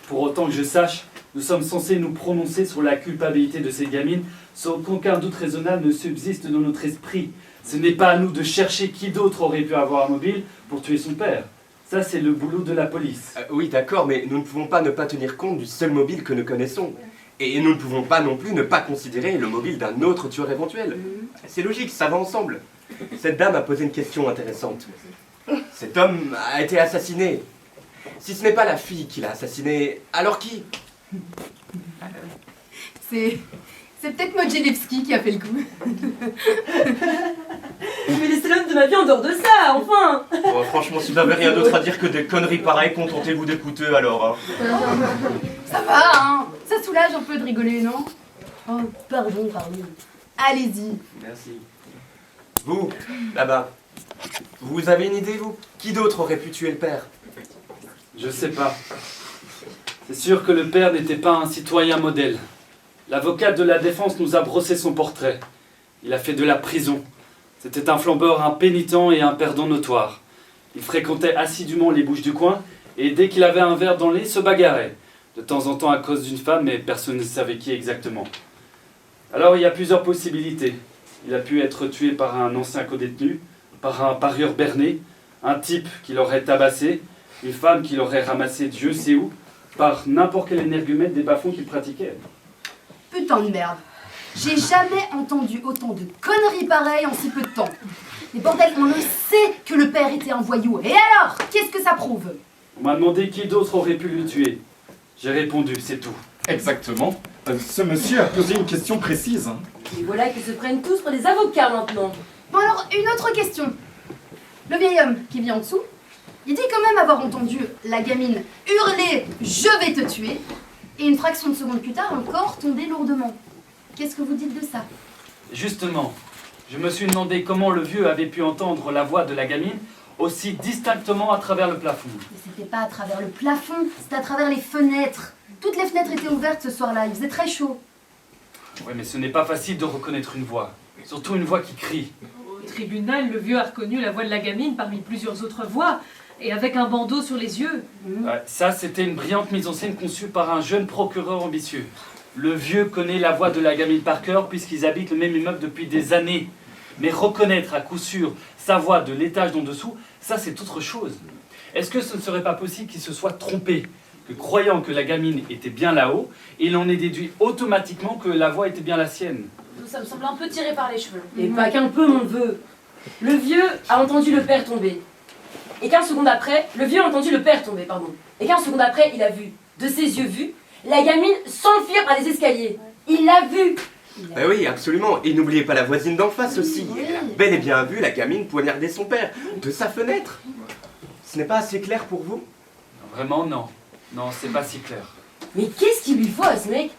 Pour autant que je sache, nous sommes censés nous prononcer sur la culpabilité de ces gamines sans qu'aucun doute raisonnable ne subsiste dans notre esprit. Ce n'est pas à nous de chercher qui d'autre aurait pu avoir un mobile pour tuer son père. Ça, c'est le boulot de la police. Oui, d'accord, mais nous ne pouvons pas ne pas tenir compte du seul mobile que nous connaissons. Et nous ne pouvons pas non plus ne pas considérer le mobile d'un autre tueur éventuel. C'est logique, ça va ensemble. Cette dame a posé une question intéressante. Cet homme a été assassiné. Si ce n'est pas la fille qui l'a assassiné, alors qui? C'est peut-être Modjelewski qui a fait le coup. Je vais laisser l'homme de ma vie en dehors de ça, enfin. Bon, franchement, si vous n'avez rien d'autre à dire que des conneries pareilles, contentez-vous d'écouter alors. Hein. Ça va, hein? Ça soulage un peu de rigoler, non? Oh, pardon. Allez-y. Merci. Vous, là-bas, vous avez une idée, vous? Qui d'autre aurait pu tuer le père? Je sais pas. C'est sûr que le père n'était pas un citoyen modèle. L'avocate de la défense nous a brossé son portrait. Il a fait de la prison. C'était un flambeur impénitent et un perdant notoire. Il fréquentait assidûment les bouches du coin et dès qu'il avait un verre dans le nez, se bagarrait. De temps en temps à cause d'une femme, mais personne ne savait qui exactement. Alors il y a plusieurs possibilités. Il a pu être tué par un ancien codétenu, par un parieur berné, un type qui l'aurait tabassé, une femme qui l'aurait ramassé Dieu sait où, par n'importe quel énergumène des bas-fonds qu'il pratiquait. Putain de merde. J'ai jamais entendu autant de conneries pareilles en si peu de temps. Mais bordel, on le sait que le père était un voyou. Et alors? Qu'est-ce que ça prouve? On m'a demandé qui d'autre aurait pu le tuer. J'ai répondu, c'est tout. Exactement. Ce monsieur a posé une question précise. Et voilà qu'ils se prennent tous pour des avocats maintenant. Bon alors, une autre question. Le vieil homme qui vit en dessous, il dit quand même avoir entendu la gamine hurler « Je vais te tuer » et une fraction de seconde plus tard, un corps tomber lourdement. Qu'est-ce que vous dites de ça? Justement, je me suis demandé comment le vieux avait pu entendre la voix de la gamine aussi distinctement à travers le plafond. Mais c'était pas à travers le plafond, c'était à travers les fenêtres. Toutes les fenêtres étaient ouvertes ce soir-là, il faisait très chaud. Oui, mais ce n'est pas facile de reconnaître une voix. Surtout une voix qui crie. Au tribunal, le vieux a reconnu la voix de la gamine parmi plusieurs autres voix, et avec un bandeau sur les yeux. Ouais, ça, c'était une brillante mise en scène conçue par un jeune procureur ambitieux. Le vieux connaît la voix de la gamine par cœur puisqu'ils habitent le même immeuble depuis des années. Mais reconnaître à coup sûr sa voix de l'étage d'en dessous, ça c'est autre chose. Est-ce que ce ne serait pas possible qu'il se soit trompé, que croyant que la gamine était bien là-haut, il en ait déduit automatiquement que la voix était bien la sienne? Ça me semble un peu tiré par les cheveux. Et pas qu'un peu, mon neveu. Le vieux a entendu le père tomber. Et 15 secondes après, le vieux a entendu le père tomber, pardon. Et 15 secondes après, il a vu, de ses yeux vus, la gamine s'enfuir par les escaliers. Il l'a vu. Ben oui, absolument. Et n'oubliez pas la voisine d'en face aussi. Oui. Elle a bel et bien vu la gamine poignarder son père, de sa fenêtre. Ce n'est pas assez clair pour vous? Vraiment, non. Non, c'est pas si clair. Mais qu'est-ce qu'il lui faut à ce mec?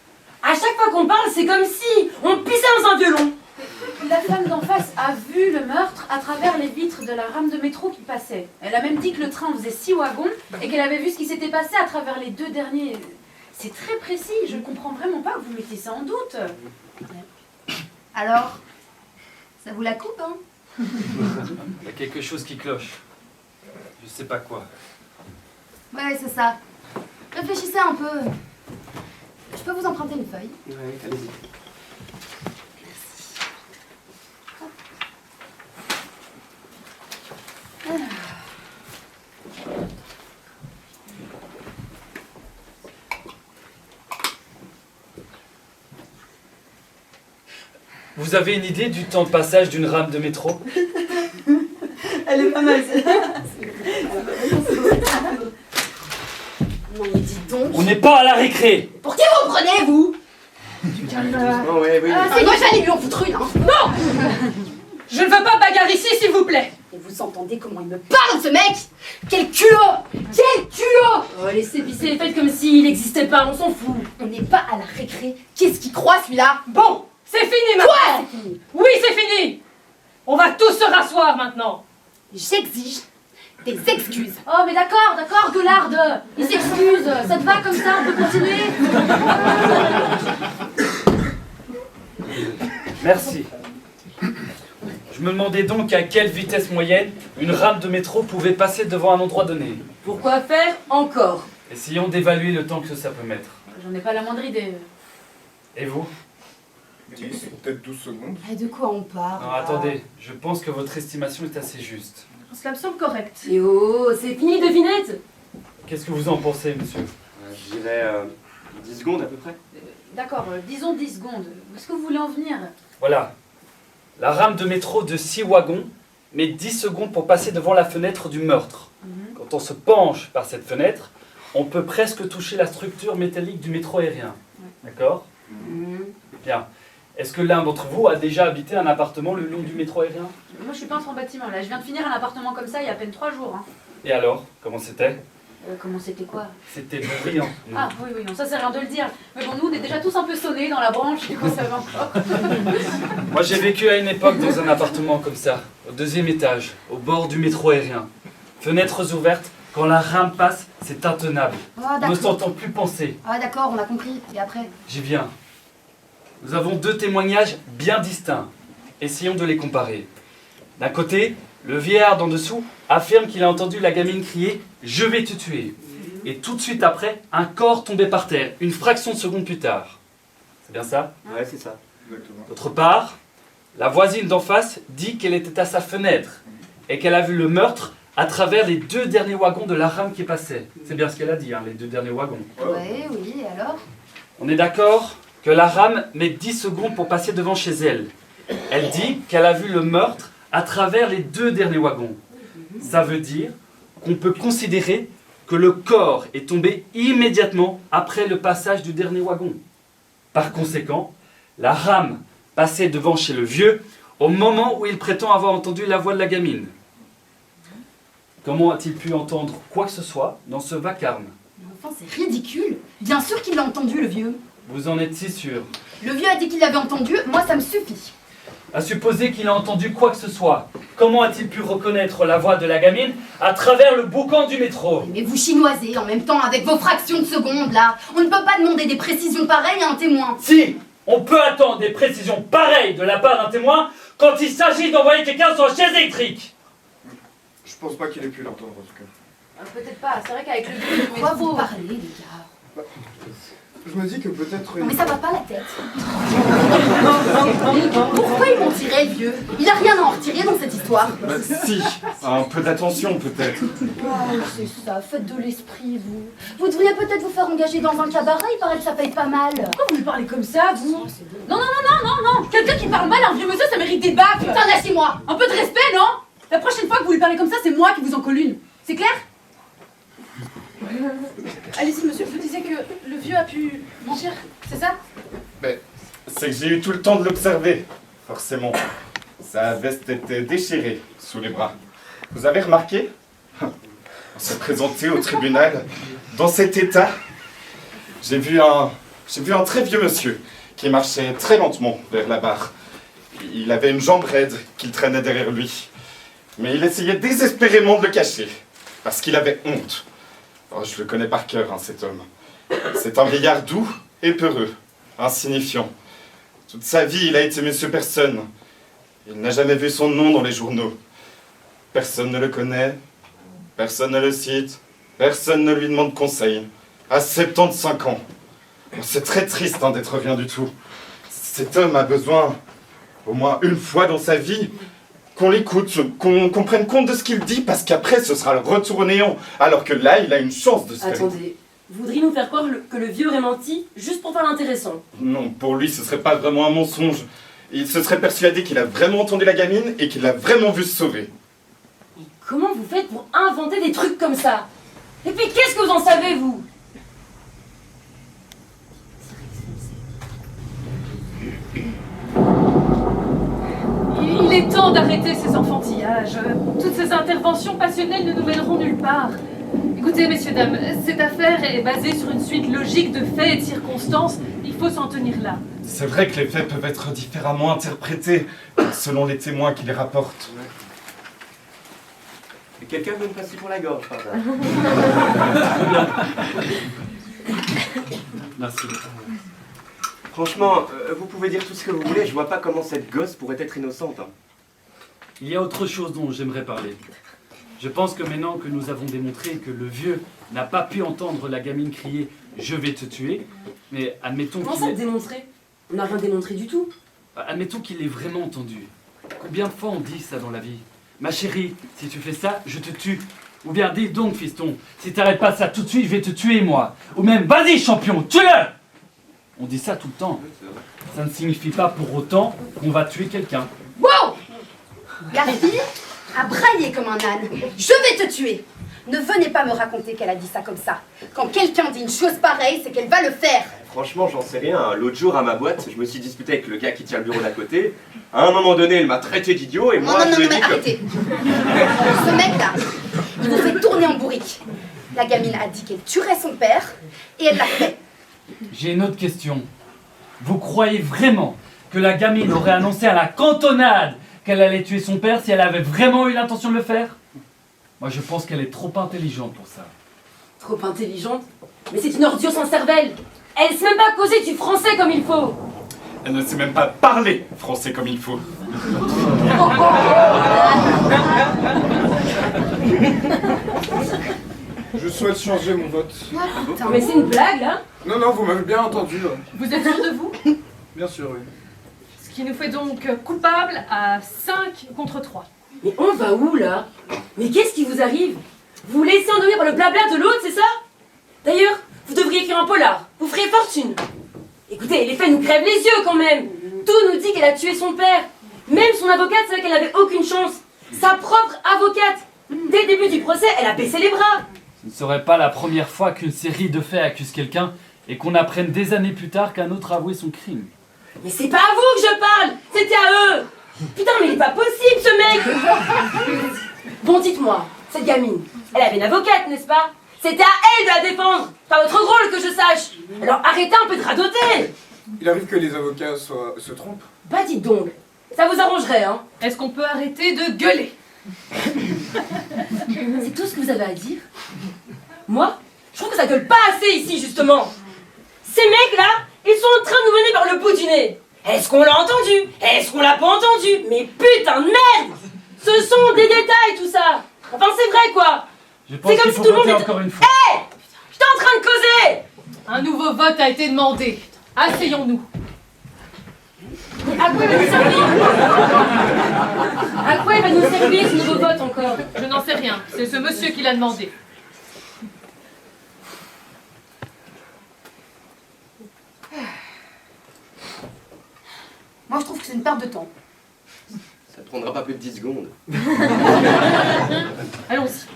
À chaque fois qu'on parle, c'est comme si on pissait dans un violon. La femme d'en face a vu le meurtre à travers les vitres de la rame de métro qui passait. Elle a même dit que le train faisait 6 wagons et qu'elle avait vu ce qui s'était passé à travers les 2 derniers. C'est très précis, je ne comprends vraiment pas que vous mettiez ça en doute. Alors, ça vous la coupe, hein? Il y a quelque chose qui cloche. Je sais pas quoi. Ouais, c'est ça. Réfléchissez un peu. Je peux vous emprunter une feuille? Ouais, allez-y. Vous avez une idée du temps de passage d'une rame de métro? Elle est pas mal, celle-là. Non mais dites donc. On n'est pas à la récré! Pour qui vous prenez, vous? Oh, ouais, oui. C'est moi, j'allais lui en foutre une, hein. Non! Je ne veux pas bagarre ici, s'il vous plaît. Et vous entendez comment il me parle, ce mec? Quel culot! Quel culot! Oh, laissez pisser, faites comme s'il n'existait pas, on s'en fout. On n'est pas à la récré. Qu'est-ce qu'il croit, celui-là? Bon, c'est fini maintenant. Quoi? C'est fini. Oui, c'est fini. On va tous se rasseoir maintenant. J'exige des excuses. Oh, mais d'accord, gueularde. Il s'excuse. Ça te va comme ça? On peut continuer? Merci. Je me demandais donc à quelle vitesse moyenne une rame de métro pouvait passer devant un endroit donné. Pourquoi faire encore? Essayons d'évaluer le temps que ça peut mettre. J'en ai pas la moindre idée. Et vous? 10, peut-être 12 secondes. Et de quoi on parle? Non, attendez, je pense que votre estimation est assez juste. Cela me semble correct. Et oh, c'est fini, devinette. Qu'est-ce que vous en pensez, monsieur? Je dirais 10 secondes à peu près. D'accord, disons 10 secondes. Où est-ce que vous voulez en venir? Voilà. La rame de métro de 6 wagons met 10 secondes pour passer devant la fenêtre du meurtre. Quand on se penche par cette fenêtre, on peut presque toucher la structure métallique du métro aérien. D'accord? Bien. Est-ce que l'un d'entre vous a déjà habité un appartement le long du métro aérien? Moi, je suis peintre en bâtiment. Là, je viens de finir un appartement comme ça il y a à peine 3 jours. Hein. Et alors, comment c'était? Comment c'était quoi? C'était brillant. Ah oui, non, ça c'est rien de le dire. Mais bon, nous, on est déjà tous un peu sonnés dans la branche, du coup, ça va encore. Moi, j'ai vécu à une époque dans un appartement comme ça, au 2e étage, au bord du métro aérien. Fenêtres ouvertes, quand la rame passe, c'est intenable. Ah, On ne d'accord. s'entend plus penser. Ah, d'accord, on a compris. Et après? J'y viens. Nous avons 2 témoignages bien distincts. Essayons de les comparer. D'un côté, le vieillard d'en dessous affirme qu'il a entendu la gamine crier « Je vais te tuer ». Et tout de suite après, un corps tombait par terre, une fraction de seconde plus tard. C'est bien ça? Ouais, c'est ça. Exactement. D'autre part, la voisine d'en face dit qu'elle était à sa fenêtre et qu'elle a vu le meurtre à travers les 2 derniers wagons de la rame qui passaient. C'est bien ce qu'elle a dit, hein, les 2 derniers wagons. Ouais, oui, et alors? On est d'accord que la rame met 10 secondes pour passer devant chez elle. Elle dit qu'elle a vu le meurtre à travers les 2 derniers wagons. Ça veut dire qu'on peut considérer que le corps est tombé immédiatement après le passage du dernier wagon. Par conséquent, la rame passait devant chez le vieux au moment où il prétend avoir entendu la voix de la gamine. Comment a-t-il pu entendre quoi que ce soit dans ce vacarme? Mais enfin, c'est ridicule. Bien sûr qu'il l'a entendu, le vieux. Vous en êtes si sûr? Le vieux a dit qu'il l'avait entendu, moi ça me suffit. À supposer qu'il a entendu quoi que ce soit, comment a-t-il pu reconnaître la voix de la gamine à travers le boucan du métro? Mais vous chinoisez en même temps avec vos fractions de secondes là. On ne peut pas demander des précisions pareilles à un témoin. Si, on peut attendre des précisions pareilles de la part d'un témoin quand il s'agit d'envoyer quelqu'un sur une chaise électrique. Je pense pas qu'il ait pu l'entendre en tout cas. Peut-être pas, c'est vrai qu'avec le bruit du Pourquoi vous métro... parlez, les gars? Je me dis que peut-être... Non mais ça va pas la tête. Pourquoi ils m'ont tiré, le vieux? Il a rien à en retirer dans cette histoire. Bah, si, un peu d'attention peut-être. Oh, c'est ça, faites de l'esprit, vous. Vous devriez peut-être vous faire engager dans un cabaret, il paraît que ça paye pas mal. Pourquoi vous lui parlez comme ça, vous? Non, quelqu'un qui parle mal à un vieux monsieur, ça mérite des baffes. Putain, laissez-moi. Un peu de respect, non? La prochaine fois que vous lui parlez comme ça, c'est moi qui vous en colle une. C'est clair? Allez-y, monsieur, vous disiez que le vieux a pu mentir, c'est ça? Mais c'est que j'ai eu tout le temps de l'observer, forcément. Sa veste était déchirée sous les bras. Vous avez remarqué? On s'est présenté au tribunal dans cet état. J'ai vu un très vieux monsieur qui marchait très lentement vers la barre. Il avait une jambe raide qu'il traînait derrière lui. Mais il essayait désespérément de le cacher, parce qu'il avait honte. Oh, je le connais par cœur, hein, cet homme. C'est un vieillard doux et peureux, insignifiant. Toute sa vie, il a été Monsieur Personne. Il n'a jamais vu son nom dans les journaux. Personne ne le connaît, personne ne le cite, personne ne lui demande conseil. À 75 ans. C'est très triste hein, d'être rien du tout. Cet homme a besoin, au moins une fois dans sa vie, qu'on l'écoute, qu'on prenne compte de ce qu'il dit, parce qu'après ce sera le retour au néant, alors que là, il a une chance de se faire. Attendez, vous voudriez nous faire croire que le vieux aurait menti, juste pour faire l'intéressant? Non, pour lui, ce serait pas vraiment un mensonge. Il se serait persuadé qu'il a vraiment entendu la gamine et qu'il l'a vraiment vu se sauver. Mais comment vous faites pour inventer des trucs comme ça? Et puis qu'est-ce que vous en savez, vous? Il est temps d'arrêter ces enfantillages. Toutes ces interventions passionnelles ne nous mèneront nulle part. Écoutez, messieurs, dames, cette affaire est basée sur une suite logique de faits et de circonstances. Il faut s'en tenir là. C'est vrai que les faits peuvent être différemment interprétés selon les témoins qui les rapportent. Et quelqu'un veut me passer pour la gorge, par hasard? Merci. Franchement, vous pouvez dire tout ce que vous voulez, je vois pas comment cette gosse pourrait être innocente. Hein. Il y a autre chose dont j'aimerais parler. Je pense que maintenant que nous avons démontré que le vieux n'a pas pu entendre la gamine crier « Je vais te tuer », mais admettons Comment qu'il ça ait... démontrer? On n'a rien démontré du tout. Admettons qu'il l'ait vraiment entendu. Combien de fois on dit ça dans la vie? « Ma chérie, si tu fais ça, je te tue ». Ou bien « Dis donc, fiston, si t'arrêtes pas ça tout de suite, je vais te tuer, moi ». Ou même « Vas-y, champion, tue-le ». On dit ça tout le temps. Ça ne signifie pas pour autant qu'on va tuer quelqu'un. Wow! La fille a braillé comme un âne. Je vais te tuer. Ne venez pas me raconter qu'elle a dit ça comme ça. Quand quelqu'un dit une chose pareille, c'est qu'elle va le faire. Franchement, j'en sais rien. L'autre jour, à ma boîte, je me suis disputé avec le gars qui tient le bureau d'à côté. À un moment donné, il m'a traité d'idiot et moi, non, je lui ai mais dit que... arrêtez. Ce mec-là, il vous fait tourner en bourrique. La gamine a dit qu'elle tuerait son père et elle l'a fait. J'ai une autre question. Vous croyez vraiment que la gamine aurait annoncé à la cantonade qu'elle allait tuer son père si elle avait vraiment eu l'intention de le faire? Moi, je pense qu'elle est trop intelligente pour ça. Trop intelligente? Mais c'est une ordure sans cervelle. Elle sait même pas causer du français comme il faut. Elle ne sait même pas parler français comme il faut. Je souhaite changer mon vote. Mais c'est une blague, là? Non, non, vous m'avez bien entendu. Vous êtes sûr de vous? Bien sûr, oui. Ce qui nous fait donc coupable à 5 contre 3. Mais on va où, là? Mais qu'est-ce qui vous arrive? Vous vous laissez endormir par le blabla de l'autre, c'est ça? D'ailleurs, vous devriez écrire un polar. Vous ferez fortune. Écoutez, les faits nous crèvent les yeux, quand même. Tout nous dit qu'elle a tué son père. Même son avocate savait qu'elle n'avait aucune chance. Sa propre avocate. Dès le début du procès, elle a baissé les bras. Ce ne serait pas la première fois qu'une série de faits accuse quelqu'un et qu'on apprenne des années plus tard qu'un autre a avoué son crime. Mais c'est pas à vous que je parle. C'était à eux. Putain, mais il est pas possible, ce mec. Bon, dites-moi, cette gamine, elle avait une avocate, n'est-ce pas? C'était à elle de la défendre. Pas votre rôle, que je sache. Alors arrêtez un peu de radoter. Il arrive que les avocats se trompent. Bah dites donc, ça vous arrangerait, hein? Est-ce qu'on peut arrêter de gueuler? C'est tout ce que vous avez à dire? Moi, je trouve que ça gueule pas assez ici, justement. Ces mecs-là, ils sont en train de nous mener par le bout du nez. Est-ce qu'on l'a entendu? Est-ce qu'on l'a pas entendu? Mais putain de merde! Ce sont des détails, tout ça. Enfin, c'est vrai, quoi. Je pense qu'il faut voter encore une fois. Hé! J'étais en train de causer! Un nouveau vote a été demandé. Asseyons-nous. Mais à quoi il va nous servir? À quoi il va nous servir, ce nouveau vote, encore? Je n'en sais rien. C'est ce monsieur qui l'a demandé. Moi, je trouve que c'est une perte de temps. Ça prendra pas plus de 10 secondes. Allons-y.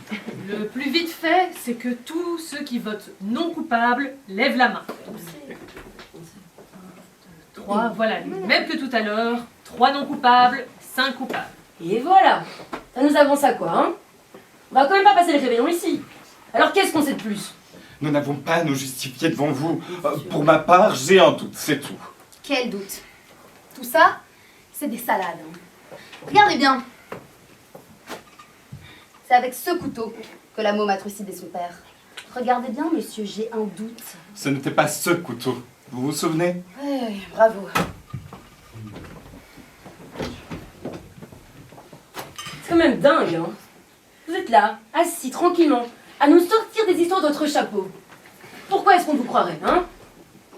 Le plus vite fait, c'est que tous ceux qui votent non coupables lèvent la main. 3, voilà, même que tout à l'heure. 3 non coupables, 5 coupables. Et voilà. Ça nous avance à quoi, hein? On va quand même pas passer le réveillon ici. Alors qu'est-ce qu'on sait de plus? Nous n'avons pas à nous justifier devant vous. Pour ma part, j'ai un doute, c'est tout. Quel doute. Tout ça, c'est des salades. Hein. Regardez bien. C'est avec ce couteau que la môme a trucidé son père. Regardez bien, monsieur, j'ai un doute. Ce n'était pas ce couteau. Vous vous souvenez? Oui, bravo. C'est quand même dingue, hein. Vous êtes là, assis tranquillement, à nous sortir des histoires d'autres chapeaux. Pourquoi est-ce qu'on vous croirait, hein?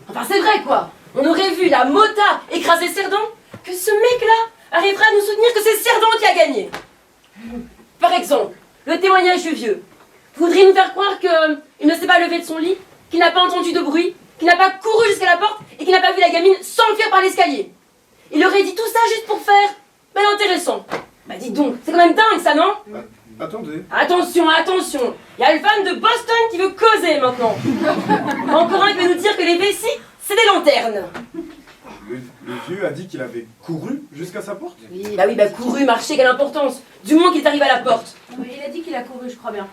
Enfin, c'est vrai, quoi. On aurait vu la Mota écraser Cerdan, que ce mec-là arriverait à nous soutenir que c'est Cerdan qui a gagné. Par exemple, le témoignage du vieux. Vous voudriez nous faire croire qu'il ne s'est pas levé de son lit, qu'il n'a pas entendu de bruit, qu'il n'a pas couru jusqu'à la porte et qu'il n'a pas vu la gamine s'enfuir par l'escalier. Il aurait dit tout ça juste pour faire l'intéressant. Bah dis donc, c'est quand même dingue ça, non? Attendez. Attention, attention. Il y a le fan de Boston qui veut causer maintenant. Encore un qui veut nous dire que les vessies, c'est des lanternes. Le vieux a dit qu'il avait couru jusqu'à sa porte? Oui, bah couru, marcher, quelle importance. Du moment qu'il est arrivé à la porte. Oui, il a dit qu'il a couru, je crois bien.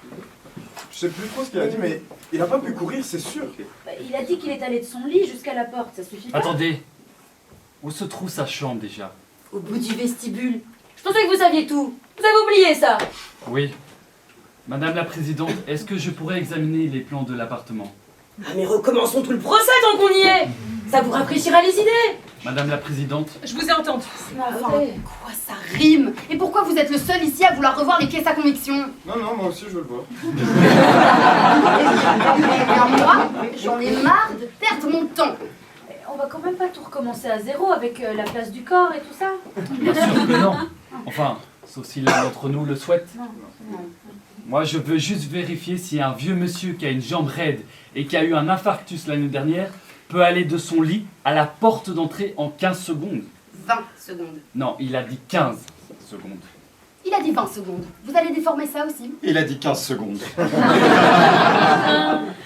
Je sais plus trop ce qu'il a dit, mais il a pas pu courir, c'est sûr. Bah, il a dit qu'il est allé de son lit jusqu'à la porte, ça suffit pas? Attendez. Où se trouve sa chambre déjà? Au bout du vestibule. Je pensais que vous saviez tout. Vous avez oublié ça. Oui. Madame la Présidente, est-ce que je pourrais examiner les plans de l'appartement? Ah mais recommençons tout le procès tant qu'on y est. Ça vous rafraîchira les idées. Madame la Présidente, Je vous ai entendu. Mais enfin, quoi ça rime? Et pourquoi vous êtes le seul ici à vouloir revoir les pièces à conviction? Non, non, moi aussi je veux le voir. Et moi, j'en ai marre de perdre mon temps. On va quand même pas tout recommencer à zéro avec la place du corps et tout ça. bien sûr que non. Enfin, sauf si l'un d'entre nous le souhaite. Non. Moi, je veux juste vérifier si un vieux monsieur qui a une jambe raide et qui a eu un infarctus l'année dernière peut aller de son lit à la porte d'entrée en 15 secondes. 20 secondes. Non, il a dit 15 secondes. Il a dit 20 secondes. Vous allez déformer ça aussi? Il a dit 15 secondes.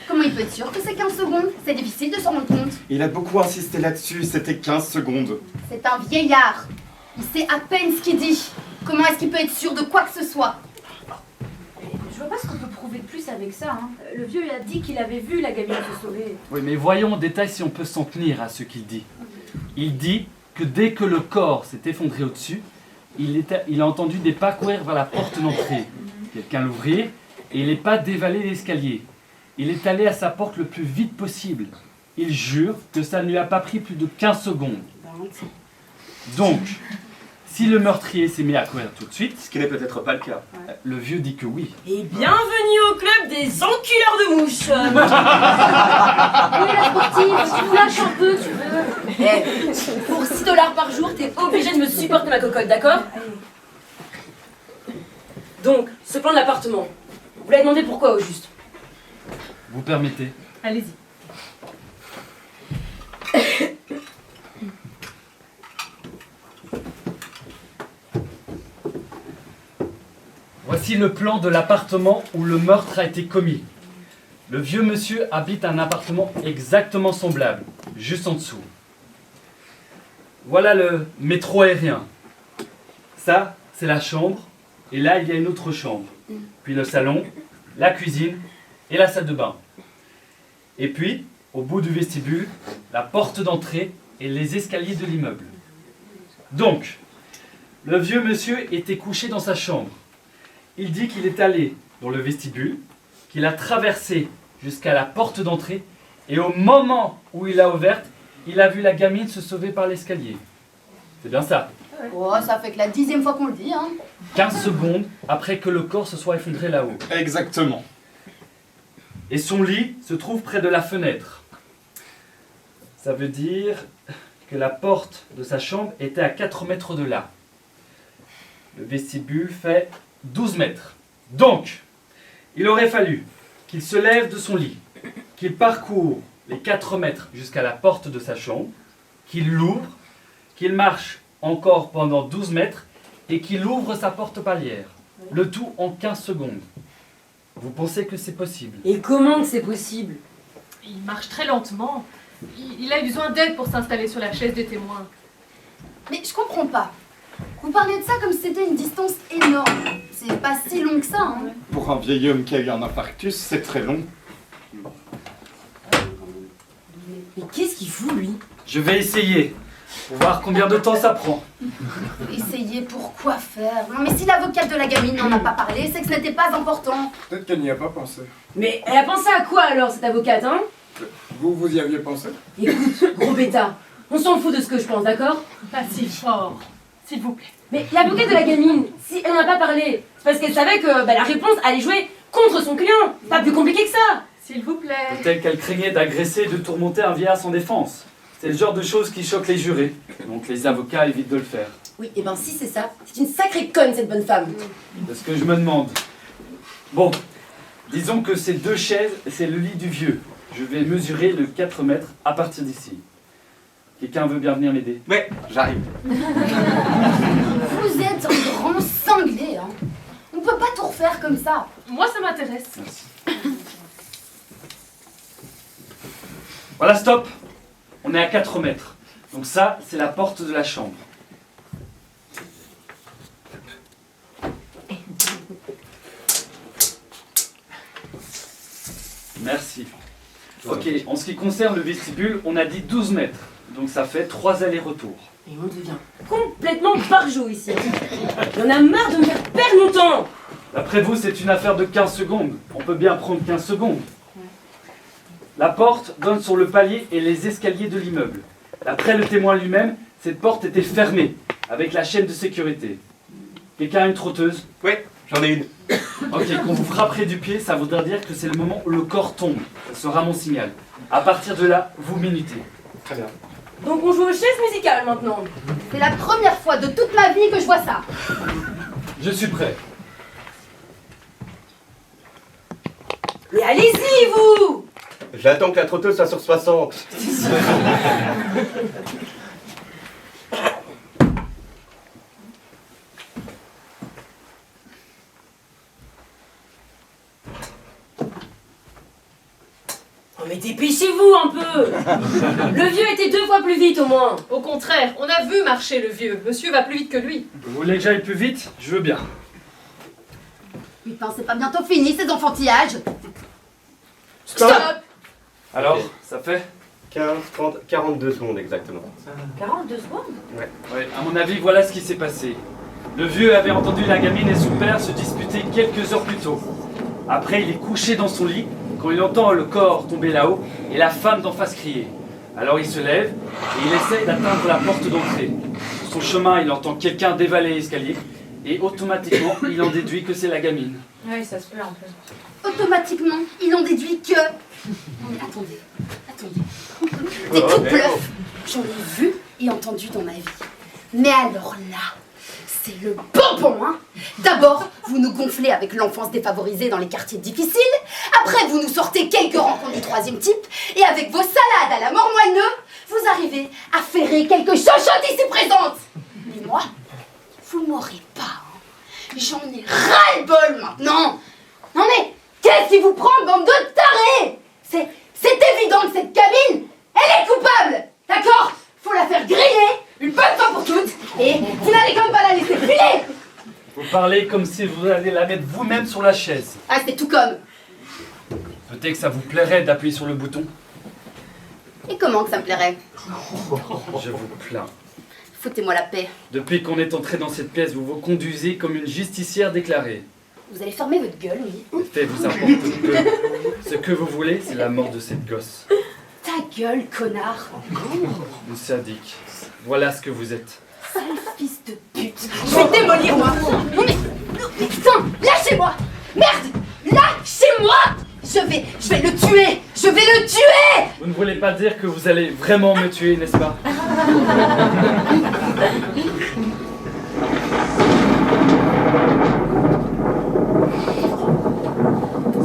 Comment il peut être sûr que c'est 15 secondes? C'est difficile de s'en rendre compte. Il a beaucoup insisté là-dessus, c'était 15 secondes. C'est un vieillard. Il sait à peine ce qu'il dit. Comment est-ce qu'il peut être sûr de quoi que ce soit? Je vois pas ce qu'on peut prouver de plus avec ça. Hein. Le vieux il a dit qu'il avait vu la gamine se sauver. Oui, mais voyons en détail si on peut s'en tenir à ce qu'il dit. Il dit que dès que le corps s'est effondré au-dessus, il a entendu des pas courir vers la porte d'entrée. Quelqu'un l'ouvrir et les pas dévaler l'escalier. Il est allé à sa porte le plus vite possible. Il jure que ça ne lui a pas pris plus de 15 secondes. Donc, si le meurtrier s'est mis à courir tout de suite, Ce qui n'est peut-être pas le cas. le vieux dit que oui. Et bienvenue au club des enculeurs de mouches. Oui, la sportive, tu lâches un peu, tu veux. Eh, pour 6 $ par jour, t'es obligé de me supporter ma cocotte, d'accord? Donc, ce plan de l'appartement, vous l'avez demandé pourquoi au juste? Vous permettez? Allez-y. Voici le plan de l'appartement où le meurtre a été commis. Le vieux monsieur habite un appartement exactement semblable, juste en dessous. Voilà le métro aérien. Ça, c'est la chambre. Et là, il y a une autre chambre. Puis le salon, la cuisine et la salle de bain. Et puis, au bout du vestibule, la porte d'entrée et les escaliers de l'immeuble. Donc, le vieux monsieur était couché dans sa chambre. Il dit qu'il est allé dans le vestibule, qu'il a traversé jusqu'à la porte d'entrée, et au moment où il l'a ouverte, il a vu la gamine se sauver par l'escalier. C'est bien ça. Oh, ça fait que la 10e fois qu'on le dit, hein. 15 secondes après que le corps se soit effondré là-haut. Exactement. Et son lit se trouve près de la fenêtre. Ça veut dire que la porte de sa chambre était à 4 mètres de là. Le vestibule fait 12 mètres. Donc, il aurait fallu qu'il se lève de son lit, qu'il parcourt les 4 mètres jusqu'à la porte de sa chambre, qu'il l'ouvre, qu'il marche encore pendant 12 mètres et qu'il ouvre sa porte palière. Le tout en 15 secondes. Vous pensez que c'est possible? Et comment que c'est possible? Il marche très lentement. Il a eu besoin d'aide pour s'installer sur la chaise des témoins. Mais je comprends pas. Vous parlez de ça comme si c'était une distance énorme. C'est pas si long que ça, hein. Pour un vieil homme qui a eu un infarctus, c'est très long. Mais qu'est-ce qu'il fout, lui? Je vais essayer. Pour voir combien de temps ça prend. Essayez pour quoi faire? Non mais si l'avocate de la gamine n'en a pas parlé, c'est que ce n'était pas important. Peut-être qu'elle n'y a pas pensé. Mais elle a pensé à quoi alors, cette avocate, hein? Vous y aviez pensé? Écoute, gros bêta, on s'en fout de ce que je pense, d'accord? Pas si fort, s'il vous plaît. Mais l'avocate de la gamine, si elle n'en a pas parlé, c'est parce qu'elle savait que la réponse allait jouer contre son client. C'est pas plus compliqué que ça. S'il vous plaît. Peut-être qu'elle craignait d'agresser et de tourmenter un vieillard sans défense. C'est le genre de choses qui choquent les jurés. Donc les avocats évitent de le faire. Oui, et ben si c'est ça, c'est une sacrée conne cette bonne femme. C'est ce que je me demande. Bon, disons que ces 2 chaises, c'est le lit du vieux. Je vais mesurer le 4 mètres à partir d'ici. Quelqu'un veut bien venir m'aider? Ouais, j'arrive. Vous êtes un grand cinglé, hein. On peut pas tout refaire comme ça. Moi, ça m'intéresse. Merci. Voilà, stop. On est à 4 mètres. Donc ça, c'est la porte de la chambre. Merci. Ok, en ce qui concerne le vestibule, on a dit 12 mètres. Donc ça fait 3 allers-retours. Et on devient complètement barjot ici. J'en ai marre de me faire perdre mon temps. D'après vous, c'est une affaire de 15 secondes. On peut bien prendre 15 secondes. La porte donne sur le palier et les escaliers de l'immeuble. D'après le témoin lui-même, cette porte était fermée, avec la chaîne de sécurité. Quelqu'un a une trotteuse? Ouais, j'en ai une. Ok, quand vous frapperez du pied, ça voudra dire que c'est le moment où le corps tombe. Ça sera mon signal. À partir de là, vous minutez. Très bien. Donc on joue aux chaises musicales maintenant. C'est la première fois de toute ma vie que je vois ça. Je suis prêt. Mais allez-y, vous! J'attends que la trotteuse soit sur 60. Oh mais dépêchez-vous un peu! Le vieux était 2 fois plus vite au moins. Au contraire, on a vu marcher le vieux. Monsieur va plus vite que lui. Vous voulez que j'aille plus vite? Je veux bien. Putain, c'est pas bientôt fini ces enfantillages. Stop. Alors, ça fait? 15, 30, 42 secondes exactement. 42 secondes? Ouais, à mon avis, voilà ce qui s'est passé. Le vieux avait entendu la gamine et son père se disputer quelques heures plus tôt. Après, il est couché dans son lit, quand il entend le corps tomber là-haut et la femme d'en face crier. Alors il se lève et il essaye d'atteindre la porte d'entrée. Sur son chemin, il entend quelqu'un dévaler l'escalier et automatiquement, il en déduit que c'est la gamine. Oui, ça se peut un peu. Automatiquement, ils ont déduit que... Non mais attendez. Des coups de bluff, j'en ai vu et entendu dans ma vie. Mais alors là, c'est le bonbon, hein. D'abord, vous nous gonflez avec l'enfance défavorisée dans les quartiers difficiles. Après, vous nous sortez quelques rencontres du 3e type. Et avec vos salades à la mort moelleux, vous arrivez à ferrer quelques chochottes ici présentes. Mais moi, vous m'aurez pas, hein. J'en ai ras-le-bol maintenant. Non mais, qu'est-ce qui vous prend, bande de tarés? C'est évident que cette gamine, elle est coupable. D'accord? Faut la faire griller, une bonne fois pour toutes. Et vous n'allez comme pas la laisser filer. Vous parlez comme si vous alliez la mettre vous-même sur la chaise. Ah, c'est tout comme. Peut-être que ça vous plairait d'appuyer sur le bouton. Et comment que ça me plairait? Je vous plains. Foutez-moi la paix. Depuis qu'on est entré dans cette pièce, vous vous conduisez comme une justicière déclarée. Vous allez fermer votre gueule, oui. Les faits vous importent peu. Ce que vous voulez, c'est la mort de cette gosse. Ta gueule, connard. Une sadique. Voilà ce que vous êtes. Sale fils de pute. Je vais démolir, moi. Non mais putain, lâchez-moi. Merde, lâchez-moi. Je vais le tuer. Je vais le tuer. Vous ne voulez pas dire que vous allez vraiment me tuer, n'est-ce pas?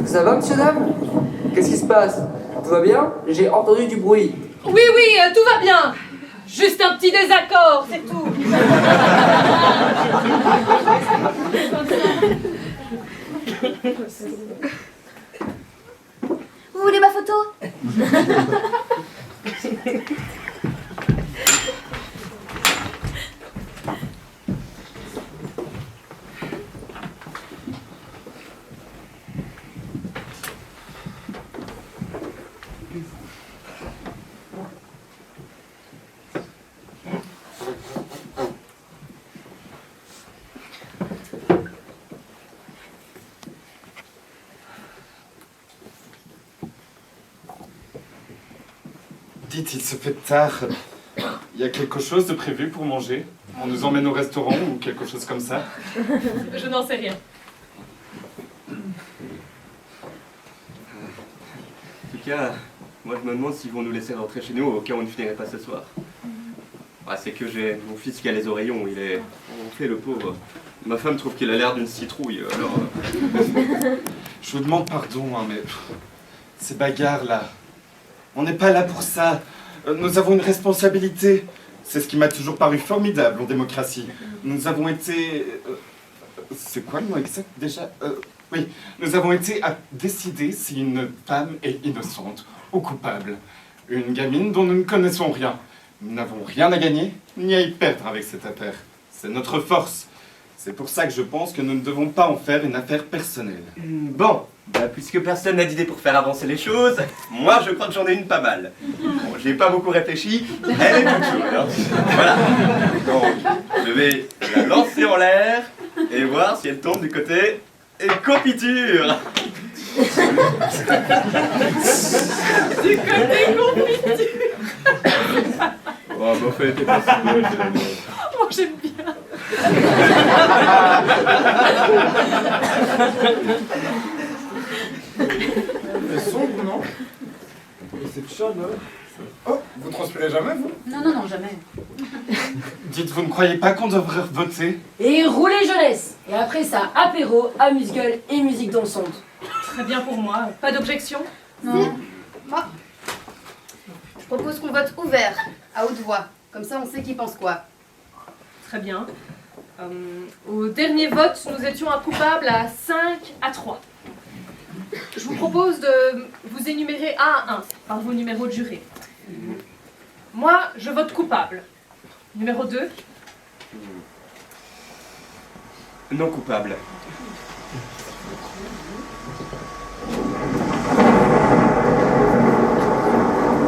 Ça va, monsieur, dame? Qu'est-ce qui se passe? Tout va bien? J'ai entendu du bruit. Oui, tout va bien. Juste un petit désaccord, c'est tout. Vous voulez ma photo? Dites, il se fait tard. Il y a quelque chose de prévu pour manger? On nous emmène au restaurant ou quelque chose comme ça? Je n'en sais rien. En tout cas, moi je me demande s'ils vont nous laisser rentrer chez nous au cas où on ne finirait pas ce soir. Ah, c'est que j'ai mon fils qui a les oreillons, il est fait le pauvre. Ma femme trouve qu'il a l'air d'une citrouille, alors... Je vous demande pardon, hein, mais ces bagarres-là, on n'est pas là pour ça. Nous avons une responsabilité. C'est ce qui m'a toujours paru formidable en démocratie. Nous avons été... c'est quoi le mot exact déjà? Oui, nous avons été à décider si une femme est innocente ou coupable. Une gamine dont nous ne connaissons rien. Nous n'avons rien à gagner ni à y perdre avec cette affaire. C'est notre force. C'est pour ça que je pense que nous ne devons pas en faire une affaire personnelle. Bon, bah, puisque personne n'a d'idée pour faire avancer les choses, moi je crois que j'en ai une pas mal. Bon, j'ai pas beaucoup réfléchi, elle est toute chaude. Hein. Voilà. Donc, je vais la lancer en l'air et voir si elle tombe du côté confiture. Du côté confiture. Oh, bon, fait, t'es pas si bonne, Moi j'aime bien. C'est sombre, non? Et c'est chaud, non? Oh, vous transpirez jamais, vous? Non, non, non, jamais. Dites, vous ne croyez pas qu'on devrait voter? Et rouler jeunesse. Et après ça, apéro, amuse-gueule et musique dansante. Très bien pour moi. Pas d'objection? Non. Moi, je propose qu'on vote ouvert, à haute voix. Comme ça, on sait qui pense quoi. Très bien. Au dernier vote, nous étions un coupable à 5-3. Je vous propose de vous énumérer un à un par vos numéros de jurés. Moi, je vote coupable. Numéro 2. Non coupable.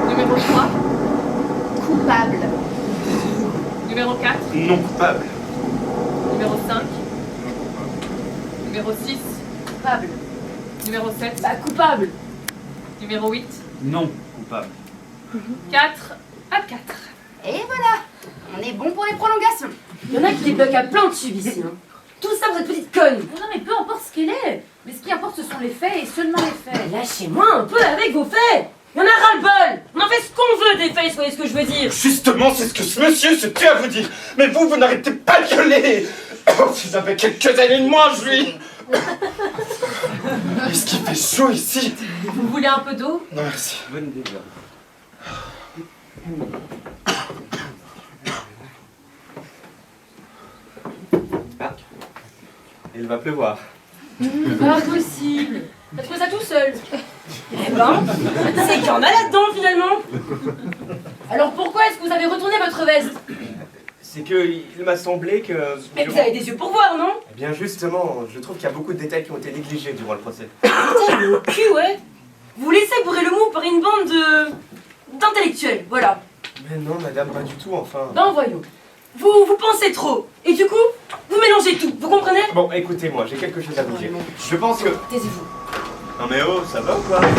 Numéro 3. Coupable. Numéro 4. Non coupable. Numéro 5. Numéro 6. Coupable. Numéro 7. Bah, coupable. Numéro 8. Non coupable. 4 à 4. Et voilà, on est bon pour les prolongations. Il y en a qui débloquent à plein de tubes ici. Hein. Tout ça pour cette petite conne. Non, mais peu importe ce qu'elle est. Mais ce qui importe, ce sont les faits et seulement les faits. Lâchez-moi un peu avec vos faits. Il y en a ras-le-bol. On en fait ce qu'on veut des faits, vous voyez ce que je veux dire. Justement, c'est ce que ce monsieur se tue à vous dire. Mais vous n'arrêtez pas de gueuler. Vous avez quelques années de moins, lui. Est-ce qu'il fait chaud ici? Vous voulez un peu d'eau? Non, merci. Bonne idée. Ah, il va pleuvoir. Pas possible. T'as trouvé ça tout seul. Eh ben, c'est qu'il y en a là-dedans finalement. Alors pourquoi est-ce que vous avez retourné votre veste? C'est que il m'a semblé que... Mais vous avez des yeux pour voir, non? Eh bien justement, je trouve qu'il y a beaucoup de détails qui ont été négligés durant le procès. Putain, le cul, ouais. Vous laissez bourrer le mou par une bande d'intellectuels, voilà. Mais non, madame, pas du tout, enfin... Ben voyons. Vous pensez trop. Et du coup, vous mélangez tout, vous comprenez? Bon, écoutez-moi, j'ai quelque chose à vous dire. Je pense que... Taisez-vous. Non mais oh, ça va ou quoi? Tranquille,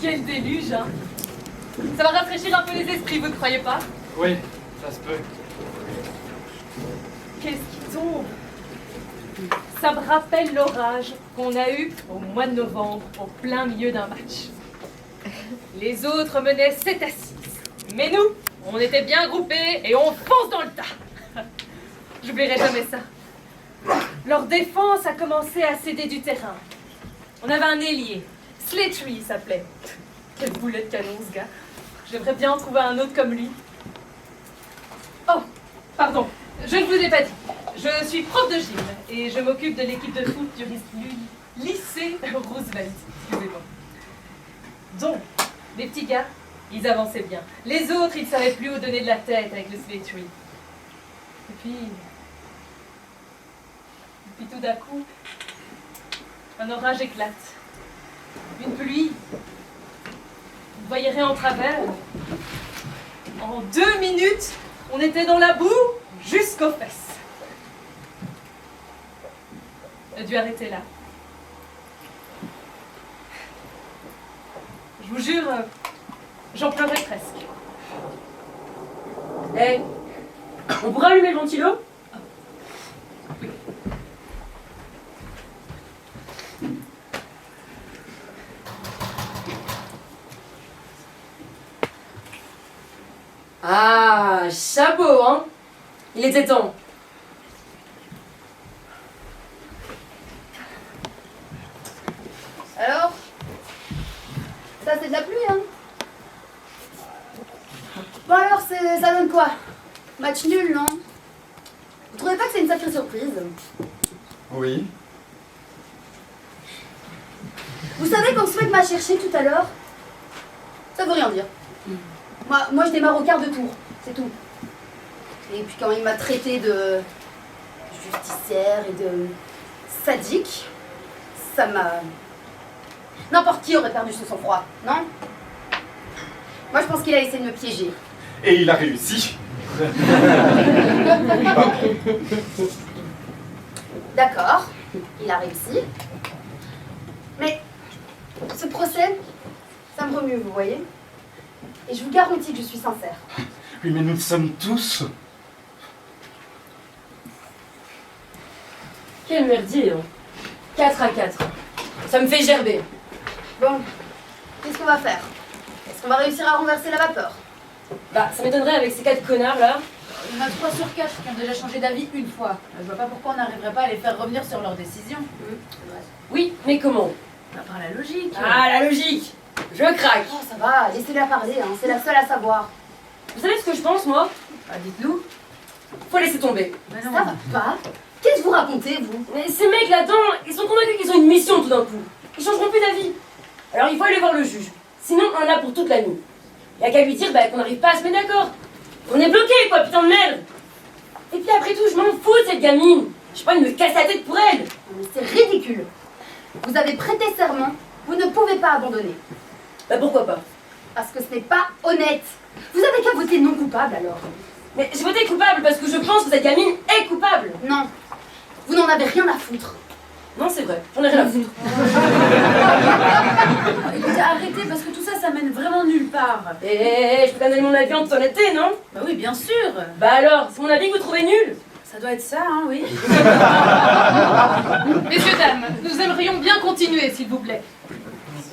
Quel déluge, hein. Ça va rafraîchir un peu les esprits, vous ne croyez pas? Oui, ça se peut. Qu'est-ce qui tombe? Ça me rappelle l'orage qu'on a eu au mois de novembre, au plein milieu d'un match. Les autres menaient 7-6. Mais nous, on était bien groupés et on fonce dans le tas. J'oublierai jamais ça. Leur défense a commencé à céder du terrain. On avait un ailier. Slattery, il s'appelait. Quelle boulette de canon, ce gars. J'aimerais bien en trouver un autre comme lui. Oh, pardon, je ne vous ai pas dit. Je suis prof de gym et je m'occupe de l'équipe de foot du lycée Roosevelt. Excusez-moi. Donc, les petits gars, ils avançaient bien. Les autres, ils ne savaient plus où donner de la tête avec le Slattery. Et puis tout d'un coup, un orage éclate. Une pluie ne voyez rien en travers. En 2 minutes, on était dans la boue jusqu'aux fesses. J'ai dû arrêter là. Je vous jure, j'en pleurais presque. Eh, on pourrait allumer le ventilo? Ah, chapeau, hein? Il était temps. Alors? Ça, c'est de la pluie, hein? Bon alors, ça donne quoi? Match nul, non? Vous trouvez pas que c'est une sacrée surprise? Oui. Vous savez quand Swag m'a cherché tout à l'heure? Ça veut rien dire. Moi je démarre au quart de tour, c'est tout. Et puis quand il m'a traité de justicière et de sadique, ça m'a... N'importe qui aurait perdu ce sang-froid, non? Moi je pense qu'il a essayé de me piéger. Et il a réussi. D'accord, il a réussi. Mais ce procès, ça me remue, vous voyez? Et je vous garantis que je suis sincère. Oui, mais nous le sommes tous. Quel merdier, hein. 4 à 4. Ça me fait gerber. Bon, qu'est-ce qu'on va faire? Est-ce qu'on va réussir à renverser la vapeur? Bah, ça m'étonnerait avec ces 4 connards là. Il y en a 3 sur 4 qui ont déjà changé d'avis une fois. Je vois pas pourquoi on n'arriverait pas à les faire revenir sur leur décision. Oui, mais comment? Bah, par la logique. Ah, la logique! Je craque! Oh, ça va, laissez-la parler, hein. C'est la seule à savoir. Vous savez ce que je pense, moi? Bah, dites-nous. Faut laisser tomber. Bah, Ça non. va pas? Qu'est-ce que vous racontez, vous? Mais ces mecs là-dedans, ils sont convaincus qu'ils ont une mission tout d'un coup. Ils changeront plus d'avis. Alors il faut aller voir le juge. Sinon, on en a pour toute la nuit. Il y a qu'à lui dire bah, qu'on n'arrive pas à se mettre d'accord. On est bloqué, quoi, putain de merde! Et puis après tout, je m'en fous de cette gamine. Je sais pas, il me casse la tête pour elle. Non, mais c'est ridicule. Vous avez prêté serment, vous ne pouvez pas abandonner. Bah pourquoi pas? Parce que ce n'est pas honnête. Vous avez qu'à voter non coupable alors. Mais j'ai voté coupable parce que je pense que cette gamine est coupable. Non, vous n'en avez rien à foutre. Non, c'est vrai, j'en ai rien à foutre. Écoutez, arrêtez parce que tout ça, ça mène vraiment nulle part. Je peux donner mon avis en toute honnêteté, non? Bah oui, bien sûr. Bah alors, c'est mon avis que vous trouvez nul? Ça doit être ça, hein, oui. Messieurs, dames, nous aimerions bien continuer, s'il vous plaît.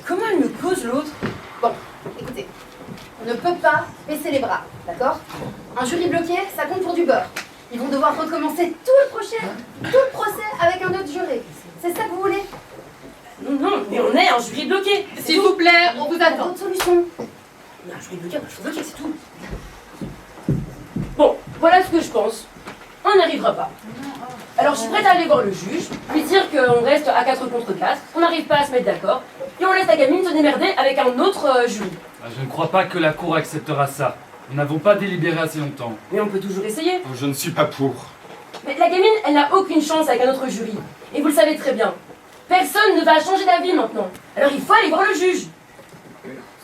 Comment elle me cause l'autre? Bon, écoutez, on ne peut pas baisser les bras, d'accord? Un jury bloqué, ça compte pour du beurre. Ils vont devoir recommencer tout le procès avec un autre juré. C'est ça que vous voulez? Non, non, mais on est un jury bloqué. S'il vous plaît, on vous Pas attend. d'autre solution. On est un jury bloqué, je suis bloqué, c'est tout. Bon, voilà ce que je pense. On n'y arrivera pas. Alors je suis prête à aller voir le juge, lui dire qu'on reste à 4 contre 4, on n'arrive pas à se mettre d'accord, et on laisse la gamine se démerder avec un autre jury. Ah, je ne crois pas que la Cour acceptera ça. Nous n'avons pas délibéré assez longtemps. Mais on peut toujours essayer. Je ne suis pas pour. Mais la gamine, elle n'a aucune chance avec un autre jury. Et vous le savez très bien. Personne ne va changer d'avis maintenant. Alors il faut aller voir le juge.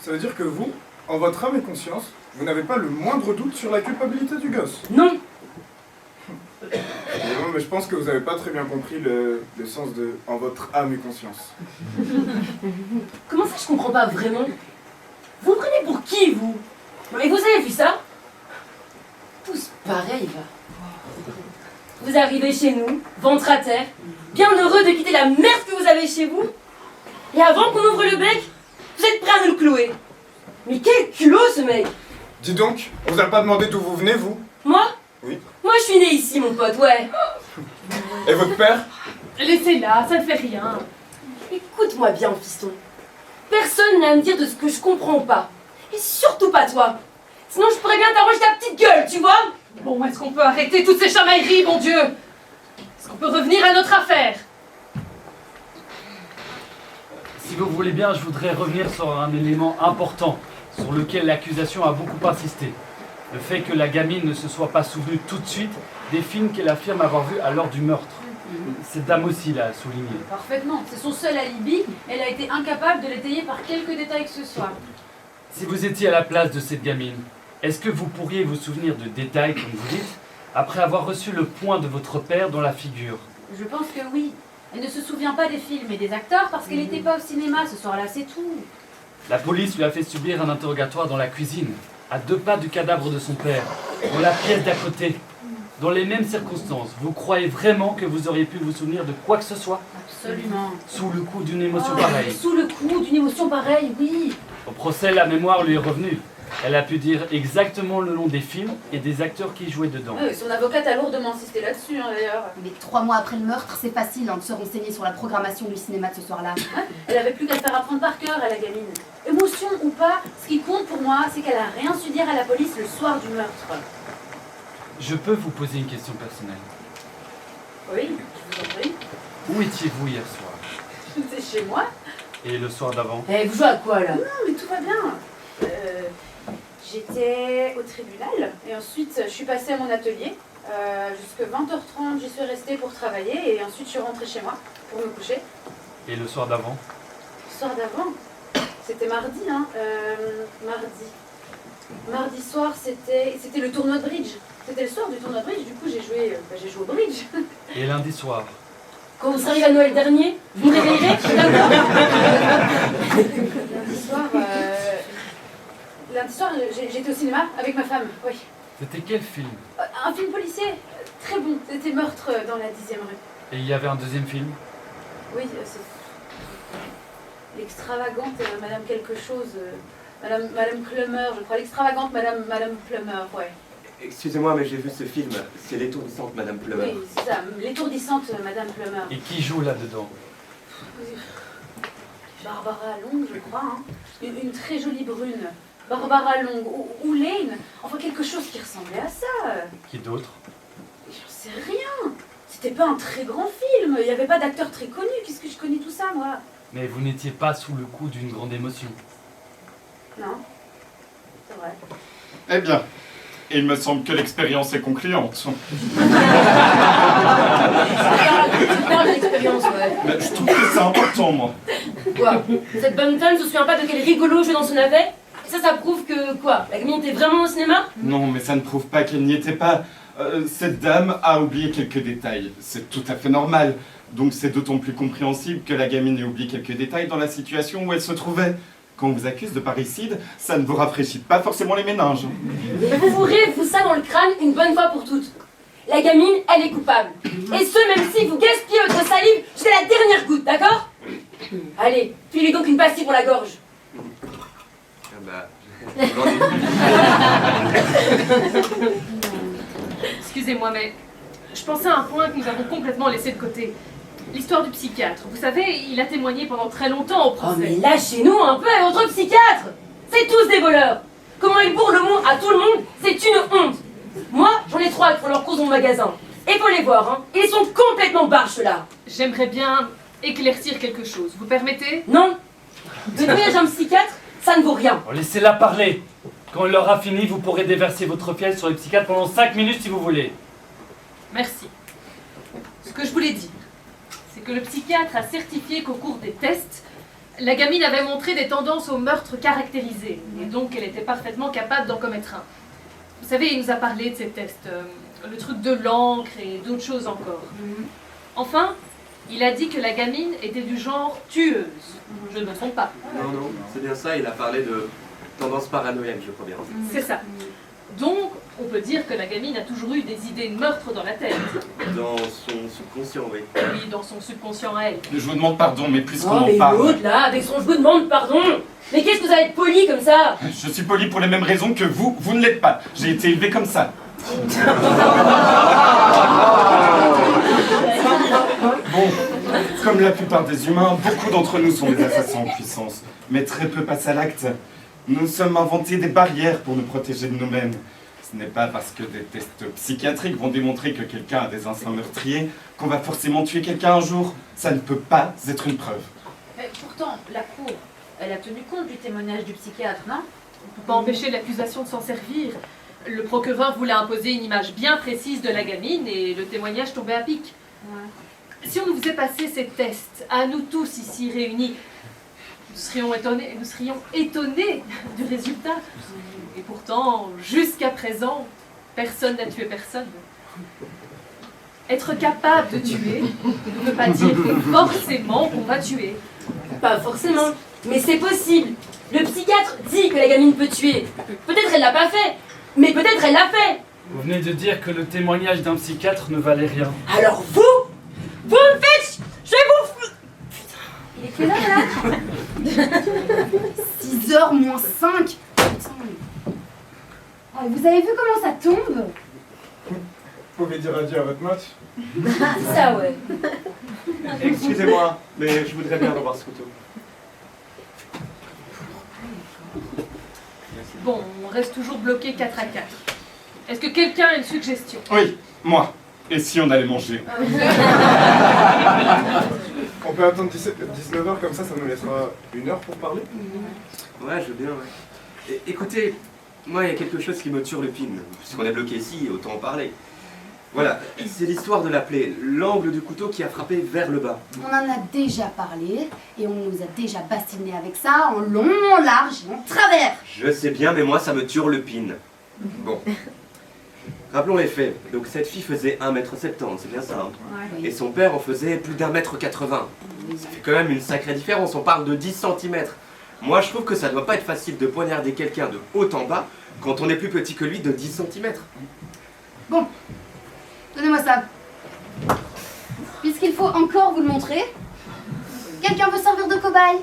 Ça veut dire que vous, en votre âme et conscience, vous n'avez pas le moindre doute sur la culpabilité du gosse? Non. Non, mais je pense que vous n'avez pas très bien compris le sens de « en votre âme et conscience ». Comment ça, je comprends pas vraiment? Vous me prenez pour qui, vous? Mais vous avez vu ça? Tous pareils, va. Vous arrivez chez nous, ventre à terre, bien heureux de quitter la merde que vous avez chez vous. Et avant qu'on ouvre le bec, vous êtes prêts à nous le clouer. Mais quel culot, ce mec! Dis donc, on vous a pas demandé d'où vous venez, vous? Moi? Oui. Moi, je suis né ici, mon pote, ouais. Et votre père? Laissez-la, ça ne fait rien. Écoute-moi bien, fiston. Personne n'a à me dire de ce que je comprends pas. Et surtout pas toi. Sinon, je pourrais bien t'arranger ta petite gueule, tu vois? Bon, est-ce qu'on peut arrêter toutes ces chamailleries, bon Dieu? Est-ce qu'on peut revenir à notre affaire? Si vous voulez bien, je voudrais revenir sur un élément important sur lequel l'accusation a beaucoup insisté. Le fait que la gamine ne se soit pas souvenue tout de suite des films qu'elle affirme avoir vus à l'heure du meurtre. Cette dame aussi l'a souligné. Parfaitement. C'est son seul alibi. Elle a été incapable de l'étayer par quelque détail que ce soit. Si vous étiez à la place de cette gamine, est-ce que vous pourriez vous souvenir de détails, comme vous dites, après avoir reçu le poing de votre père dans la figure? Je pense que oui. Elle ne se souvient pas des films et des acteurs parce qu'elle n'était pas au cinéma ce soir-là, c'est tout. La police lui a fait subir un interrogatoire dans la cuisine, à 2 pas du cadavre de son père, dans la pièce d'à côté. Dans les mêmes circonstances, vous croyez vraiment que vous auriez pu vous souvenir de quoi que ce soit? Absolument. Sous le coup d'une émotion pareille. Sous le coup d'une émotion pareille, oui. Au procès, la mémoire lui est revenue. Elle a pu dire exactement le nom des films et des acteurs qui jouaient dedans. Son avocate a lourdement insisté là-dessus, hein, d'ailleurs. Mais 3 mois après le meurtre, c'est facile de se renseigner sur la programmation du cinéma de ce soir-là. Elle avait plus qu'à le faire apprendre par cœur à la gamine. Émotion ou pas, ce qui compte pour moi, c'est qu'elle a rien su dire à la police le soir du meurtre. Je peux vous poser une question personnelle? Oui, je vous en prie. Où étiez-vous hier soir? C'est chez moi. Et le soir d'avant? Vous jouez à quoi là? Non, mais tout va bien. J'étais au tribunal et ensuite je suis passée à mon atelier. Jusqu'à 20h30, j'y suis restée pour travailler et ensuite je suis rentrée chez moi pour me coucher. Et le soir d'avant? Le soir d'avant, c'était mardi, hein. Mardi soir, c'était le tournoi de bridge. C'était le soir du tournoi de bridge, du coup j'ai joué au bridge. Et lundi soir? Quand vous serez à Noël dernier, vous me réveillerez? D'accord. Lundi soir, j'étais au cinéma avec ma femme, oui. C'était quel film? Un film policier, très bon. C'était Meurtre dans la 10e rue. Et il y avait un deuxième film? Oui, c'est l'extravagante Madame quelque chose, Madame Plummer, je crois. L'extravagante Madame Plummer, ouais. Excusez-moi, mais j'ai vu ce film. C'est l'étourdissante Madame Plummer. Oui, c'est ça, l'étourdissante Madame Plummer. Et qui joue là-dedans? Barbara Long, je crois, hein. Une très jolie brune. Barbara Long ou Lane, enfin quelque chose qui ressemblait à ça. Qui d'autre? J'en sais rien. C'était pas un très grand film, il n'y avait pas d'acteur très connu, puisque je connais tout ça, moi. Mais vous n'étiez pas sous le coup d'une grande émotion? Non, c'est vrai. Eh bien, il me semble que l'expérience est concluante. C'est bien l'expérience, ouais. Mais je trouve que c'est important, moi. Quoi? Cette bonne femme ne se souvient pas de quel rigolo jeu dans son navet? Ça prouve que, quoi? La gamine était vraiment au cinéma? Non, mais ça ne prouve pas qu'elle n'y était pas. Cette dame a oublié quelques détails. C'est tout à fait normal. Donc c'est d'autant plus compréhensible que la gamine ait oublié quelques détails dans la situation où elle se trouvait. Quand on vous accuse de parricide, ça ne vous rafraîchit pas forcément les méninges. Mais vous fourrez ça dans le crâne une bonne fois pour toutes. La gamine, elle est coupable. Et ce, même si vous gaspillez votre salive jusqu'à la dernière goutte, d'accord? Allez, filez donc une pastille pour la gorge. Excusez-moi, mais je pensais à un point que nous avons complètement laissé de côté. L'histoire du psychiatre. Vous savez, il a témoigné pendant très longtemps au procès. Oh mais lâchez-nous un peu à votre psychiatre! C'est tous des voleurs! Comment ils bourrent le mot à tout le monde, c'est une honte! Moi, j'en ai 3 qui font leur course dans mon magasin. Et faut les voir, hein. Ils sont complètement barges là. J'aimerais bien éclaircir quelque chose. Vous permettez? Non. De témoignage d'un psychiatre, ça ne vaut rien. Oh, laissez-la parler. Quand elle aura fini, vous pourrez déverser votre fiel sur les psychiatres pendant 5 minutes si vous voulez. Merci. Ce que je voulais dire, c'est que le psychiatre a certifié qu'au cours des tests, la gamine avait montré des tendances au meurtre caractérisées, et donc elle était parfaitement capable d'en commettre un. Vous savez, il nous a parlé de ces tests, le truc de l'encre et d'autres choses encore. Enfin, il a dit que la gamine était du genre tueuse. Je ne me trompe pas. Non, c'est bien ça, il a parlé de tendance paranoïaque, je crois bien. C'est ça. Donc, on peut dire que la gamine a toujours eu des idées de meurtre dans la tête. Dans son subconscient, oui. Oui, dans son subconscient à elle. Je vous demande pardon, mais puisqu'on Oh en mais parle... l'autre là, avec son je vous demande pardon. Mais qu'est-ce que vous allez être poli comme ça? Je suis poli pour les mêmes raisons que vous ne l'êtes pas. J'ai été élevé comme ça. Bon, comme la plupart des humains, beaucoup d'entre nous sont des assassins en puissance, mais très peu passent à l'acte. Nous sommes inventés des barrières pour nous protéger de nous-mêmes. Ce n'est pas parce que des tests psychiatriques vont démontrer que quelqu'un a des instincts meurtriers qu'on va forcément tuer quelqu'un un jour. Ça ne peut pas être une preuve. Mais pourtant, la cour, elle a tenu compte du témoignage du psychiatre, non? On ne peut pas empêcher l'accusation de s'en servir. Le procureur voulait imposer une image bien précise de la gamine et le témoignage tombait à pic. Si on nous faisait passer ces tests, à nous tous ici réunis, nous serions étonnés du résultat. Et pourtant, jusqu'à présent, personne n'a tué personne. Être capable de tuer ne veut pas dire forcément qu'on va tuer. Pas forcément, mais c'est possible. Le psychiatre dit que la gamine peut tuer. Peut-être elle l'a pas fait, mais peut-être elle l'a fait. Vous venez de dire que le témoignage d'un psychiatre ne valait rien. Alors vous me faites... Je vais vous... Il est quelle heure là 6h moins 5. Putain. Ah, vous avez vu comment ça tombe? Vous pouvez dire adieu à votre match? C'est ça, ouais. Excusez-moi, mais je voudrais bien revoir ce couteau. Bon, on reste toujours bloqué 4 à 4. Est-ce que quelqu'un a une suggestion? Oui, moi. Et si on allait manger? On peut attendre 19h comme ça nous laissera 1 heure pour parler. Ouais, je veux bien, ouais. Écoutez, moi, il y a quelque chose qui me turlupine. Puisqu'on est bloqué ici, autant en parler. Voilà, c'est l'histoire de la plaie, l'angle du couteau qui a frappé vers le bas. On en a déjà parlé et on nous a déjà bastiné avec ça en long, en large et en travers. Je sais bien, mais moi, ça me turlupine. Bon. Rappelons les faits. Donc, cette fille faisait 1m70, c'est bien ça, hein? Ouais. Et son père en faisait plus d'1m80. Ça fait quand même une sacrée différence, on parle de 10 cm. Moi, je trouve que ça doit pas être facile de poignarder quelqu'un de haut en bas quand on est plus petit que lui de 10 cm. Bon, donnez-moi ça. Puisqu'il faut encore vous le montrer, quelqu'un veut servir de cobaye?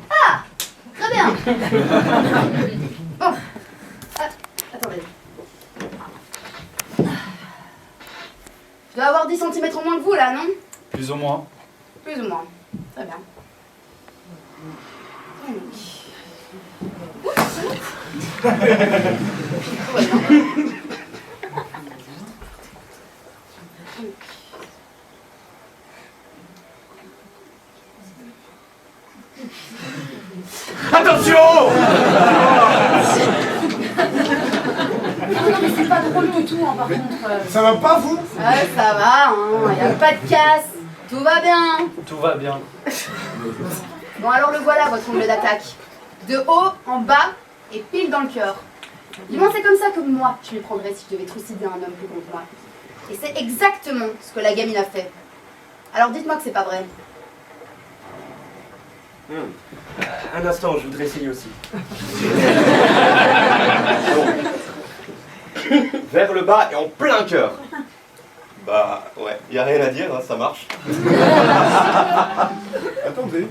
Ah, très bien. Bon, attendez. Je dois avoir 10 cm en moins que vous là, non? Plus ou moins. Plus ou moins. Très bien. Attention! Non, mais c'est pas drôle du tout, hein, par contre. Ça va pas, vous? Ouais, ça va, hein, y a pas de casse. Tout va bien. Tout va bien. Bon, alors le voilà, votre angle d'attaque. De haut, en bas, et pile dans le cœur. Du moins, c'est comme ça que moi, je m'y prendrais si je devais trucider un homme plus contre moi. Et c'est exactement ce que la gamine a fait. Alors dites-moi que c'est pas vrai. Un instant, je voudrais essayer aussi. Vers le bas et en plein cœur. Bah ouais, y a rien à dire, hein, ça marche. Attendez.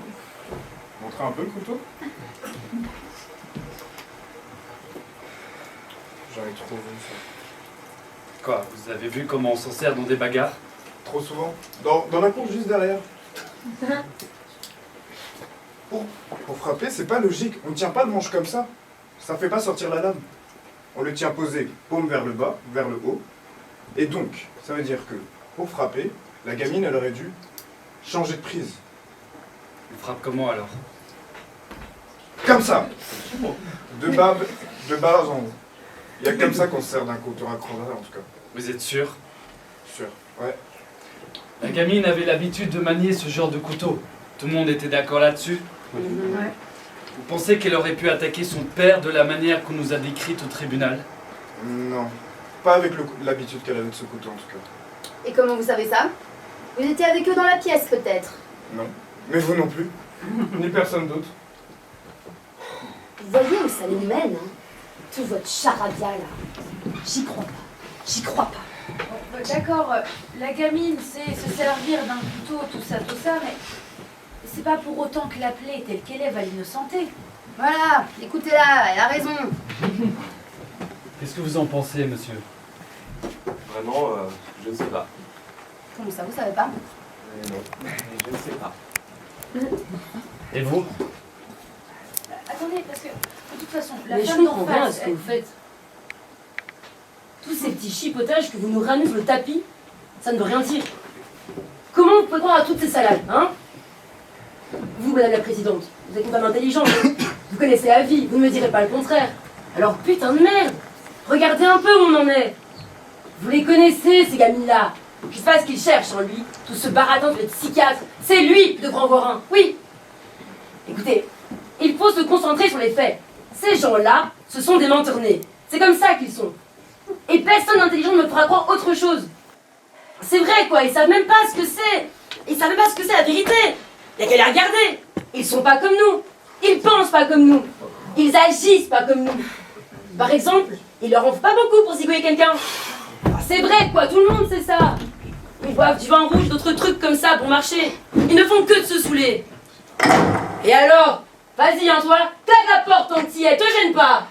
Montrez un peu le couteau. J'en ai trop vu ça. Quoi, vous avez vu comment on s'en sert dans des bagarres? Trop souvent. Dans la cour juste derrière. Pour frapper, c'est pas logique. On ne tient pas le manche comme ça. Ça fait pas sortir la lame. On le tient posé, paume vers le bas, vers le haut. Et donc, ça veut dire que, pour frapper, la gamine, elle aurait dû changer de prise. On frappe comment alors? Comme ça. De bas en haut. Il y a comme ça qu'on se sert d'un couteau à crevard, en tout cas. Vous êtes sûr? Sûr, ouais. La gamine avait l'habitude de manier ce genre de couteau. Tout le monde était d'accord là-dessus? Ouais. Vous pensez qu'elle aurait pu attaquer son père de la manière qu'on nous a décrite au tribunal? Non. Pas avec l'habitude qu'elle avait de ce couteau, en tout cas. Et comment vous savez ça? Vous étiez avec eux dans la pièce, peut-être? Non. Mais vous non plus. Ni personne d'autre. Vous voyez où ça nous mène, hein? Tout votre charabia, là. J'y crois pas. J'y crois pas. Bon, d'accord, la gamine sait se servir d'un couteau, tout ça, mais c'est pas pour autant que la plaie telle qu'elle est va l'innocenter. Voilà, écoutez-la, elle a raison. Qu'est-ce que vous en pensez, monsieur? Vraiment, je ne sais pas. Comment ça, vous savez pas? Non, je ne sais pas. Et vous? Attendez, parce que de toute façon, la Mais je femme d'en comprends rien à face, ce que vous faites. Tous ces petits chipotages que vous nous ramenez sur le tapis, ça ne veut rien dire. Comment vous pouvez croire à toutes ces salades, hein? Vous, madame la présidente, vous êtes une femme intelligente. Vous connaissez la vie, vous ne me direz pas le contraire. Alors putain de merde! Regardez un peu où on en est. Vous les connaissez, ces gamines-là. Je sais pas ce qu'il cherche en lui, tout ce baratin de psychiatre. C'est lui de Grand Vorin, oui. Écoutez, il faut se concentrer sur les faits. Ces gens-là, ce sont des menteurs-nés. C'est comme ça qu'ils sont. Et personne d'intelligent ne me fera croire autre chose. C'est vrai, quoi, ils savent même pas ce que c'est. Ils savent même pas ce que c'est la vérité. Il y a qu'à les regarder. Ils sont pas comme nous. Ils pensent pas comme nous. Ils agissent pas comme nous. Par exemple, ils leur en font pas beaucoup pour zigouiller quelqu'un. C'est vrai, quoi, tout le monde sait ça. Ils boivent du vin rouge, d'autres trucs comme ça pour marcher. Ils ne font que de se saouler. Et alors, vas-y, hein, toi, claque la porte, ton petit, te gêne pas.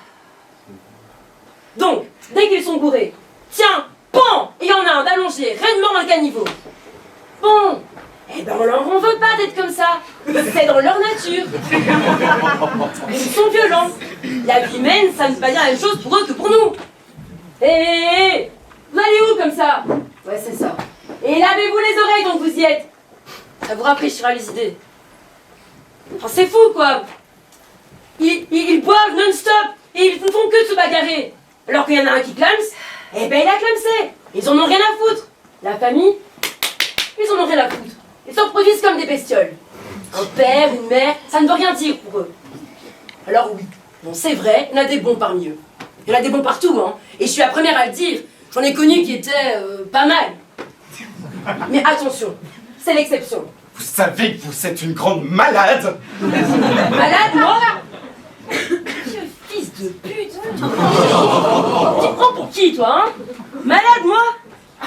Donc, dès qu'ils sont bourrés, tiens, pan, il y en a un d'allongé, rainement dans le caniveau. Bon, eh ben on leur en veut pas d'être comme ça. C'est dans leur nature. Ils sont violents. La vie humaine, ça ne veut pas dire la même chose pour eux que pour nous. Hé, vous allez où comme ça? Ouais, c'est ça. Et lavez-vous les oreilles donc vous y êtes. Ça vous rafraîchira les idées. Enfin, c'est fou, quoi. Ils boivent non-stop et ils ne font que de se bagarrer. Alors qu'il y en a un qui clame, eh ben il a clamsé. Ils en ont rien à foutre. La famille, ils en ont rien à foutre. Ils se reproduisent comme des bestioles. Un père, une mère, ça ne veut rien dire pour eux. Alors oui, bon, c'est vrai, il y en a des bons parmi eux. Il y en a des bons partout, hein. Et je suis la première à le dire. J'en ai connu qui étaient pas mal. Mais attention, c'est l'exception. Vous savez que vous êtes une grande malade. Malade, moi? Vieux fils de pute. Tu te prends pour qui, toi, hein? Malade, moi?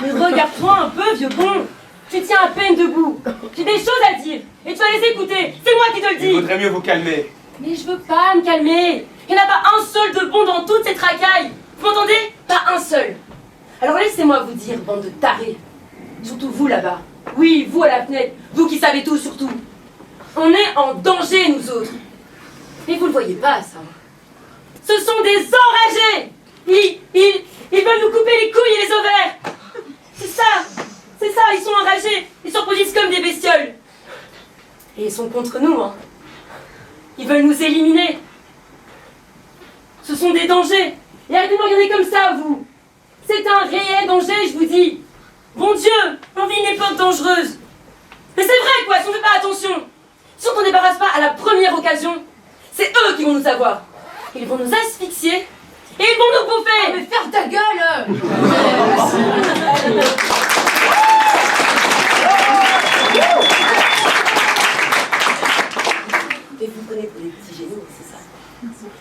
Mais regarde-toi un peu, vieux con. Tu tiens à peine debout. J'ai des choses à dire. Et tu vas les écouter. C'est moi qui te le dis. Il vaudrait mieux vous calmer. Mais je veux pas me calmer. Il n'y en a pas un seul de bon dans toute cette racaille. Vous m'entendez? Pas un seul. Alors laissez-moi vous dire, bande de tarés. Surtout vous là-bas. Oui, vous à la fenêtre. Vous qui savez tout, surtout. On est en danger, nous autres. Mais vous le voyez pas, ça. Ce sont des enragés. Ils veulent nous couper les couilles et les ovaires. C'est ça. C'est ça, ils sont enragés. Ils se reproduisent comme des bestioles. Et ils sont contre nous, hein. Ils veulent nous éliminer. Ce sont des dangers. Et arrêtez de me regarder comme ça, vous. C'est un réel danger, je vous dis. Bon Dieu, on vit une époque dangereuse. Mais c'est vrai, quoi, si on ne fait pas attention. Si on ne s'en débarrasse pas à la première occasion, c'est eux qui vont nous avoir. Ils vont nous asphyxier et ils vont nous bouffer. Ah, mais ferme ta gueule. Et vous prenez pour des petits génies, c'est ça.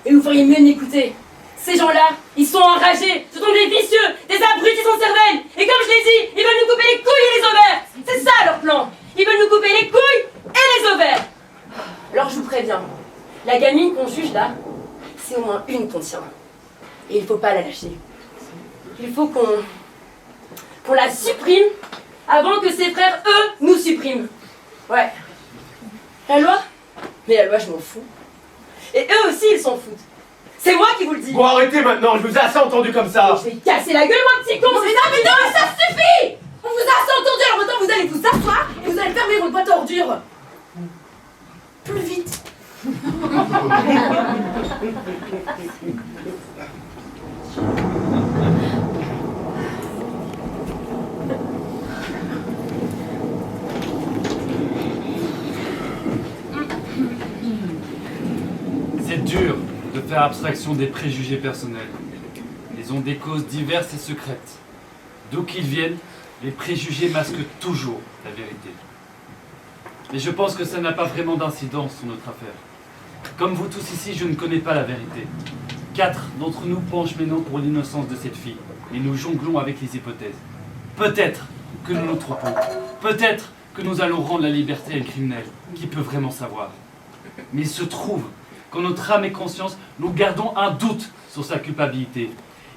Et vous feriez mieux de m'écouter. Ces gens-là, ils sont enragés. Ce sont des vicieux, des abrutis sans cervelle. Et comme je l'ai dit, ils veulent nous couper les couilles et les ovaires. C'est ça leur plan. Ils veulent nous couper les couilles et les ovaires. Alors je vous préviens, la gamine qu'on juge là, c'est au moins une qu'on tient. Et il faut pas la lâcher. Il faut qu'on la supprime avant que ses frères, eux, nous suppriment. Ouais. La loi? Mais la loi, je m'en fous. Et eux aussi, ils s'en foutent. C'est moi qui vous le dis. Bon, arrêtez maintenant, je vous ai assez entendu comme ça. Je vais casser la gueule, moi, petit con. Mais non, mais non, ça suffit. On vous a assez entendu, alors maintenant vous allez vous asseoir et vous allez fermer votre boîte à ordures. Plus vite. C'est dur de faire abstraction des préjugés personnels. Ils ont des causes diverses et secrètes. D'où qu'ils viennent, les préjugés masquent toujours la vérité. Mais je pense que ça n'a pas vraiment d'incidence sur notre affaire. Comme vous tous ici, je ne connais pas la vérité. 4 d'entre nous penchent maintenant pour l'innocence de cette fille, et nous jonglons avec les hypothèses. Peut-être que nous nous trompons. Peut-être que nous allons rendre la liberté à un criminel. Qui peut vraiment savoir? Mais il se trouve qu'en notre âme et conscience, nous gardons un doute sur sa culpabilité.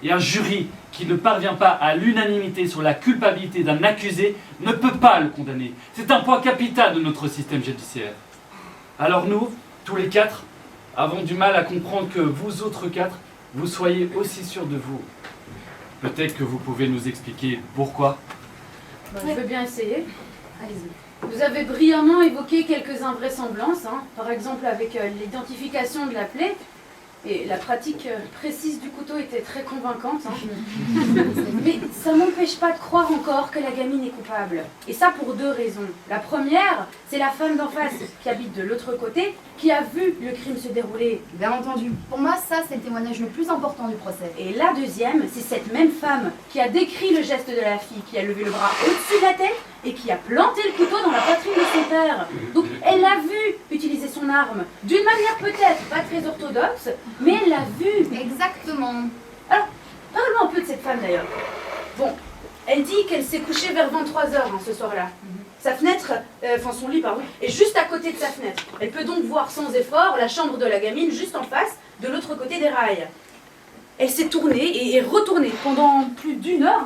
Et un jury qui ne parvient pas à l'unanimité sur la culpabilité d'un accusé ne peut pas le condamner. C'est un point capital de notre système judiciaire. Alors nous, tous les 4, avons du mal à comprendre que vous autres 4, vous soyez aussi sûrs de vous. Peut-être que vous pouvez nous expliquer pourquoi. Je veux bien essayer. Allez-y. Vous avez brillamment évoqué quelques invraisemblances, hein, par exemple avec l'identification de la plaie. Et la pratique précise du couteau était très convaincante. Mais ça m'empêche pas de croire encore que la gamine est coupable. Et ça pour 2 raisons. La première, c'est la femme d'en face qui habite de l'autre côté, qui a vu le crime se dérouler. Bien entendu. Pour moi, ça, c'est le témoignage le plus important du procès. Et la deuxième, c'est cette même femme qui a décrit le geste de la fille, qui a levé le bras au-dessus de la tête et qui a planté le couteau dans la poitrine de son père. Donc elle l'a vu utiliser son arme, d'une manière peut-être pas très orthodoxe, mais elle l'a vu. Exactement. Alors, parle-moi un peu de cette femme d'ailleurs. Bon, elle dit qu'elle s'est couchée vers 23h ce soir-là. Sa fenêtre, enfin son lit, pardon, est juste à côté de sa fenêtre. Elle peut donc voir sans effort la chambre de la gamine juste en face, de l'autre côté des rails. Elle s'est tournée et retournée pendant plus d'1 heure,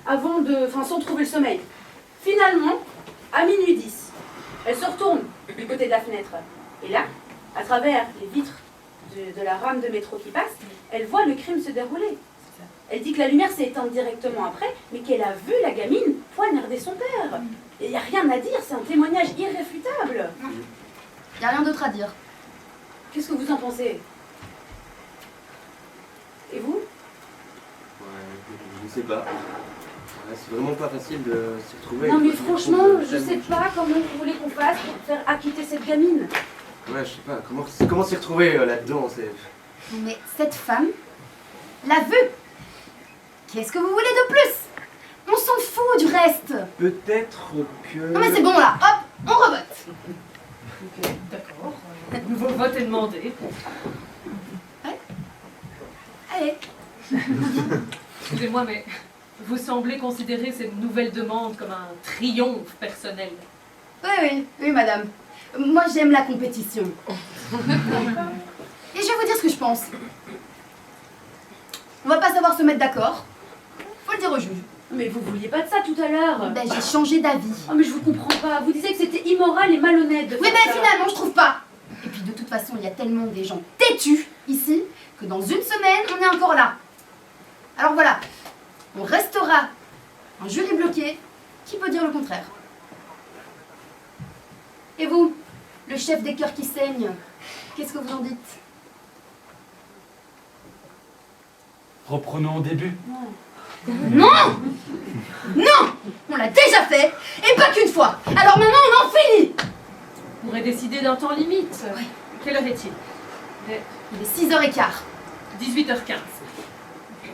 avant sans trouver le sommeil. Finalement, à minuit 10, elle se retourne du côté de la fenêtre. Et là, à travers les vitres de la rame de métro qui passe, elle voit le crime se dérouler. Elle dit que la lumière s'est éteinte directement après, mais qu'elle a vu la gamine poignarder son père. Il n'y a rien à dire, c'est un témoignage irréfutable. Il n'y a rien d'autre à dire. Qu'est-ce que vous en pensez? Et vous? Je sais pas. C'est vraiment pas facile de s'y retrouver. Non mais franchement, je sais pas comment vous voulez qu'on fasse pour faire acquitter cette gamine. Ouais, je sais pas. Comment s'y retrouver là-dedans? Mais cette femme l'a vu. Qu'est-ce que vous voulez de plus? On s'en fout du reste. Peut-être que... Non mais c'est bon là, hop, on revote. Ok, d'accord. Nouveau vote est demandé. Ouais. Allez. Excusez-moi, mais vous semblez considérer cette nouvelle demande comme un triomphe personnel. Oui, madame. Moi, j'aime la compétition. Et je vais vous dire ce que je pense. On va pas savoir se mettre d'accord. Faut le dire au juge. Mais vous vouliez pas de ça tout à l'heure. Ben, j'ai changé d'avis. Oh mais je vous comprends pas. Vous disiez que c'était immoral et malhonnête de Oui, faire ben ça. finalement, je trouve pas. Et puis de toute façon, il y a tellement des gens têtus ici que dans 1 semaine, on est encore là. Alors voilà, on restera un jury bloqué. Qui peut dire le contraire? Et vous, le chef des cœurs qui saignent, qu'est-ce que vous en dites? Reprenons au début. Non! Non! On l'a déjà fait, et pas qu'une fois. Alors maintenant, on en finit. On pourrait décider d'un temps limite. Oui. Quelle heure est-il? Il est 6h15. 18h15.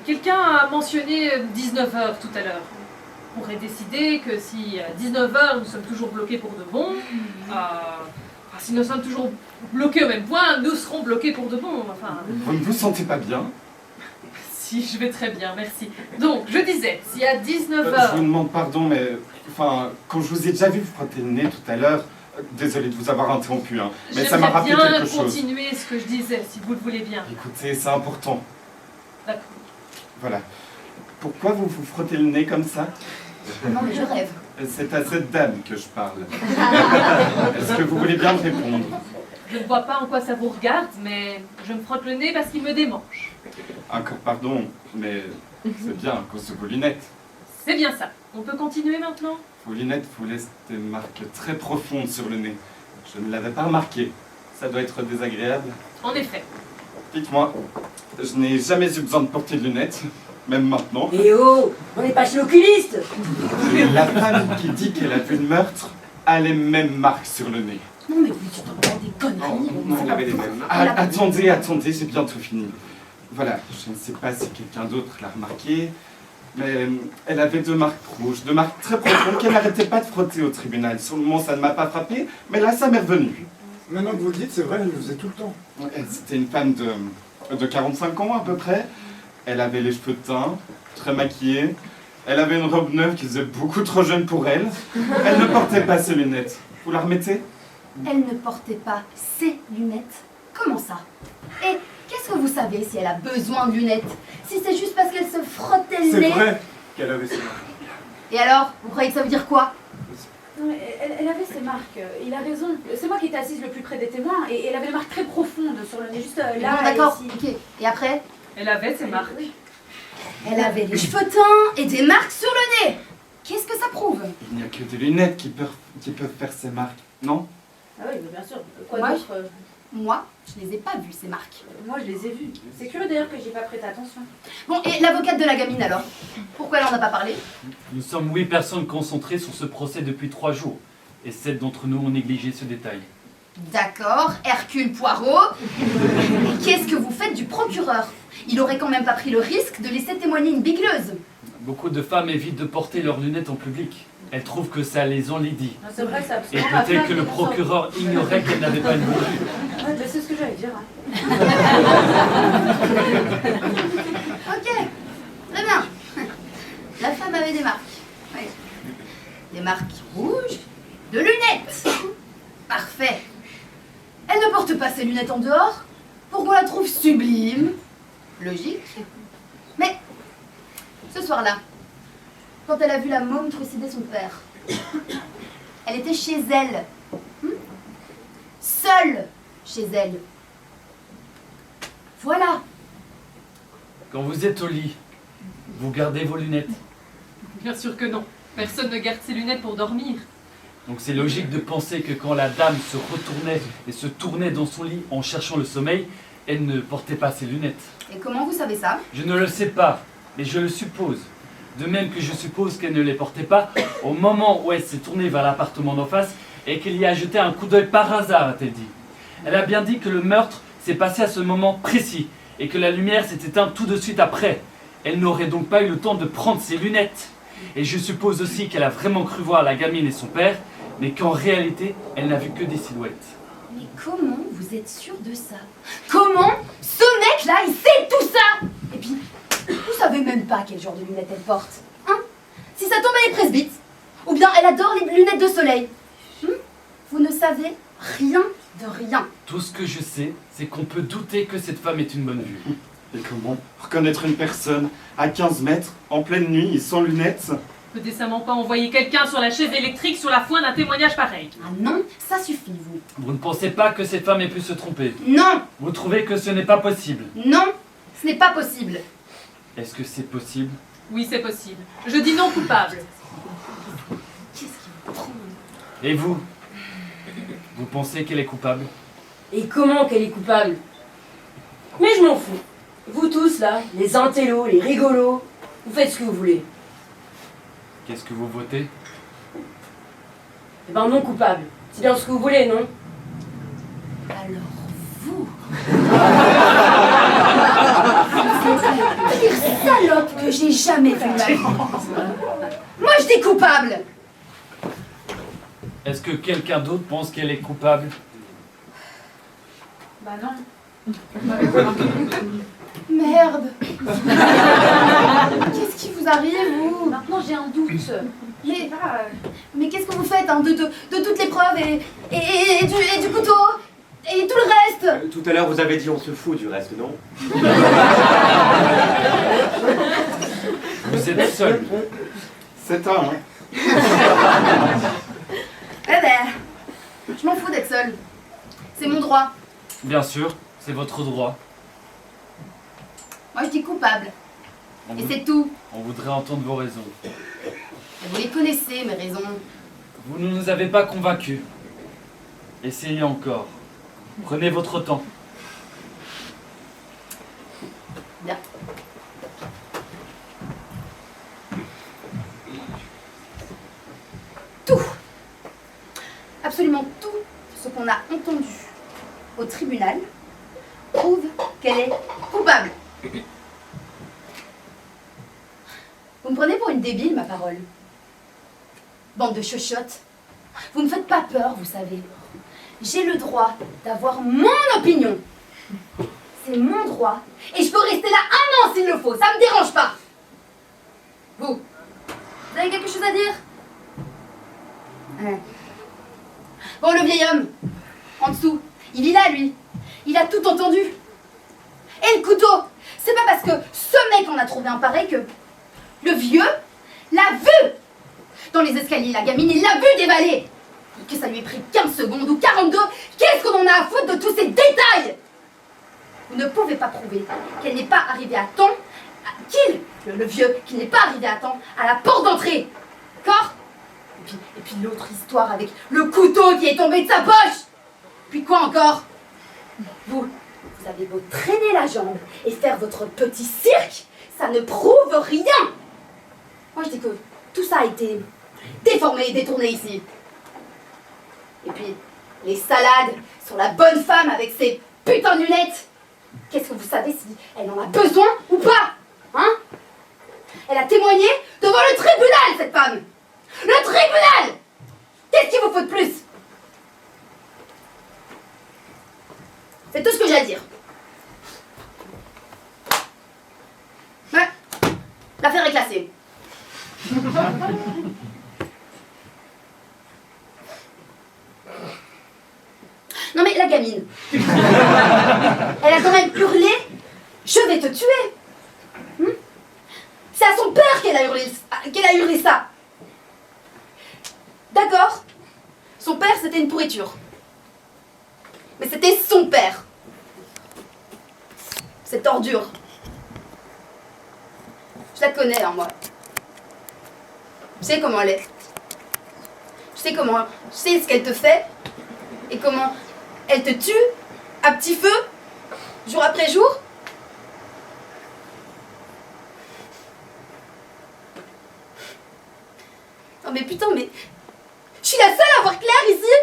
Quelqu'un a mentionné 19h tout à l'heure. On pourrait décider que si à 19h nous sommes toujours bloqués pour de bon, si nous sommes toujours bloqués au même point, nous serons bloqués pour de bon. Enfin, Vous ne vous sentez pas bien? si, je vais très bien, merci. Donc, je disais, si à Je 19h... vous demande pardon, mais quand je vous ai déjà vu vous frotter le nez tout à l'heure, désolé de vous avoir interrompu, mais ça m'a J'aimerais rappelé bien quelque chose. continuer ce que je disais, si vous le voulez bien. Écoutez, c'est important. D'accord. Voilà. Pourquoi vous vous frottez le nez comme ça? Non mais je rêve. C'est à cette dame que je parle. Est-ce que vous voulez bien me répondre? Je ne vois pas en quoi ça vous regarde, mais je me frotte le nez parce qu'il me démange. Encore pardon, mais c'est bien à cause de vos lunettes. C'est bien ça. On peut continuer maintenant? Vos lunettes vous laissent des marques très profondes sur le nez. Je ne l'avais pas remarqué. Ça doit être désagréable. En effet. Dites-moi, je n'ai jamais eu besoin de porter de lunettes, même maintenant. Eh oh, on n'est pas chez l'oculiste. Et la femme qui dit qu'elle a vu le meurtre a les mêmes marques sur le nez. Non mais tu t'entends des conneries. Elle avait les mêmes. Attendez, j'ai bientôt fini. Voilà, je ne sais pas si quelqu'un d'autre l'a remarqué, mais elle avait 2 marques rouges, 2 marques très profondes qu'elle n'arrêtait pas de frotter au tribunal. Sur le moment, ça ne m'a pas frappé, mais là, ça m'est revenu. Maintenant que vous le dites, c'est vrai, elle le faisait tout le temps. C'était une femme de 45 ans à peu près. Elle avait les cheveux teints, très maquillée. Elle avait une robe neuve qui faisait beaucoup trop jeune pour elle. Elle ne portait pas ses lunettes. Vous la remettez? Elle ne portait pas ses lunettes. Comment ça? Et qu'est-ce que vous savez si elle a besoin de lunettes? Si c'est juste parce qu'elle se frottait le C'est nez? vrai qu'elle avait ses marques. Et alors, vous croyez que ça veut dire quoi? Non, mais elle avait ses marques, il a raison. C'est moi qui étais assise le plus près des témoins et elle avait des marques très profondes sur le nez, juste là. Bon, d'accord, et ici. ok. Et après? Elle avait ses marques. Elle avait les cheveux teints et des marques sur le nez. Qu'est-ce que ça prouve? Il n'y a que des lunettes qui peuvent faire ces marques, non? Ah oui, mais bien sûr. Quoi Ouais. d'autre Moi, je les ai pas vus, ces marques. Moi, je les ai vus. C'est curieux d'ailleurs que j'ai pas prêté attention. Bon, et l'avocate de la gamine alors? Pourquoi elle en a pas parlé? Nous sommes 8 personnes concentrées sur ce procès depuis 3 jours. Et 7 d'entre nous ont négligé ce détail. D'accord, Hercule Poirot. Et qu'est-ce que vous faites du procureur? Il aurait quand même pas pris le risque de laisser témoigner une bigleuse. Beaucoup de femmes évitent de porter leurs lunettes en public. Elles trouvent que ça les enlaidit. Ah, c'est vrai, c'est Et absolument ma peut-être femme que le qui m'en sort. procureur ignorait qu'elle n'avait pas une bonne vue. Ouais, bah, c'est ce que j'allais dire. Hein. Ok, très bien. La femme avait des marques. Oui. Des marques rouges, de lunettes. Parfait. Elle ne porte pas ses lunettes en dehors pour qu'on la trouve sublime. Logique. Mais, ce soir-là, quand elle a vu la môme trucider son père, elle était chez elle. Seule chez elle. Voilà. Quand vous êtes au lit, vous gardez vos lunettes. Bien sûr que non. Personne ne garde ses lunettes pour dormir. Donc c'est logique de penser que quand la dame se retournait et se tournait dans son lit en cherchant le sommeil, elle ne portait pas ses lunettes. Et comment vous savez ça? Je ne le sais pas, mais je le suppose. De même que je suppose qu'elle ne les portait pas au moment où elle s'est tournée vers l'appartement d'en face et qu'elle y a jeté un coup d'œil par hasard, a-t-elle dit. Elle a bien dit que le meurtre s'est passé à ce moment précis et que la lumière s'est éteinte tout de suite après. Elle n'aurait donc pas eu le temps de prendre ses lunettes. Et je suppose aussi qu'elle a vraiment cru voir la gamine et son père, mais qu'en réalité, elle n'a vu que des silhouettes. Mais comment vous êtes sûr de ça? Comment ce mec-là, il sait tout ça? Et puis, vous savez même pas quel genre de lunettes elle porte, hein? Si ça tombe, elle est presbyte. Ou bien elle adore les lunettes de soleil. Vous ne savez rien de rien. Tout ce que je sais, c'est qu'on peut douter que cette femme ait une bonne vue. Et comment reconnaître une personne à 15 mètres, en pleine nuit et sans lunettes? On peut décemment pas envoyer quelqu'un sur la chaise électrique sur la foi d'un témoignage pareil. Ah non, ça suffit, vous. Vous ne pensez pas que cette femme ait pu se tromper? Non, Vous trouvez que ce n'est pas possible? non, ce n'est pas possible. Est-ce que c'est possible? Oui, c'est possible. Je dis non coupable. Qu'est-ce qui vous prend? Et vous? Vous pensez qu'elle est coupable? Et comment qu'elle est coupable? Mais je m'en fous. Vous tous là, les intellos, les rigolos, vous faites ce que vous voulez. Qu'est-ce que vous votez? Eh ben non coupable. C'est bien ce que vous voulez, non? Alors vous... Vous êtes la pire salope que j'ai jamais vue de ma vie. Moi je dis coupable. Est-ce que quelqu'un d'autre pense qu'elle est coupable? Bah non. Merde. Qu'est-ce qui vous arrive, vous? Maintenant, j'ai un doute. Mais qu'est-ce que vous faites hein, de toutes les preuves et du couteau et tout le reste? Tout à l'heure, vous avez dit on se fout du reste, non? Vous êtes seul. C'est un, hein. Eh ben, je m'en fous d'être seule. C'est mon droit. Bien sûr, c'est votre droit. Moi je dis coupable. On, Et vou- c'est tout. on voudrait entendre vos raisons. Vous les connaissez, mes raisons. Vous ne nous avez pas convaincus. Essayez encore. Prenez votre temps. Bien. Tout, absolument tout ce qu'on a entendu au tribunal prouve qu'elle est coupable. Vous me prenez pour une débile, ma parole. Bande de chochottes. Vous me faites pas peur, vous savez. J'ai le droit d'avoir mon opinion. C'est mon droit. Et je peux rester là 1 an s'il le faut. Ça me dérange pas. Vous avez quelque chose à dire? Ouais. Bon, le vieil homme, en dessous, il est là, lui. Il a tout entendu. Et le couteau, c'est pas parce que ce mec en a trouvé un pareil que le vieux l'a vu dans les escaliers. La gamine, il l'a vu dévaler. Que ça lui ait pris 15 secondes ou 42. Qu'est-ce qu'on en a à foutre de tous ces détails? Vous ne pouvez pas prouver qu'elle n'est pas arrivée à temps, le vieux, qui n'est pas arrivé à temps à la porte d'entrée. D'accord? Et puis l'autre histoire avec le couteau qui est tombé de sa poche. Puis quoi encore? Vous avez beau traîner la jambe et faire votre petit cirque, ça ne prouve rien. Moi, je dis que tout ça a été déformé et détourné ici. Et puis, les salades sur la bonne femme avec ses putains de lunettes. Qu'est-ce que vous savez si elle en a besoin ou pas? Hein? Elle a témoigné devant le tribunal, cette femme. Le tribunal! Qu'est-ce qu'il vous faut de plus? C'est tout ce que j'ai à dire. Ouais, l'affaire est classée. Non mais la gamine, elle a quand même hurlé « Je vais te tuer !» C'est à son père qu'elle a hurlé ça. D'accord, son père c'était une pourriture. Mais c'était son père. Cette ordure. Je la connais, hein, moi. Je sais comment elle est. Je sais ce qu'elle te fait. Et comment elle te tue à petit feu, jour après jour. Non mais putain, mais... Je suis la seule à voir clair ici.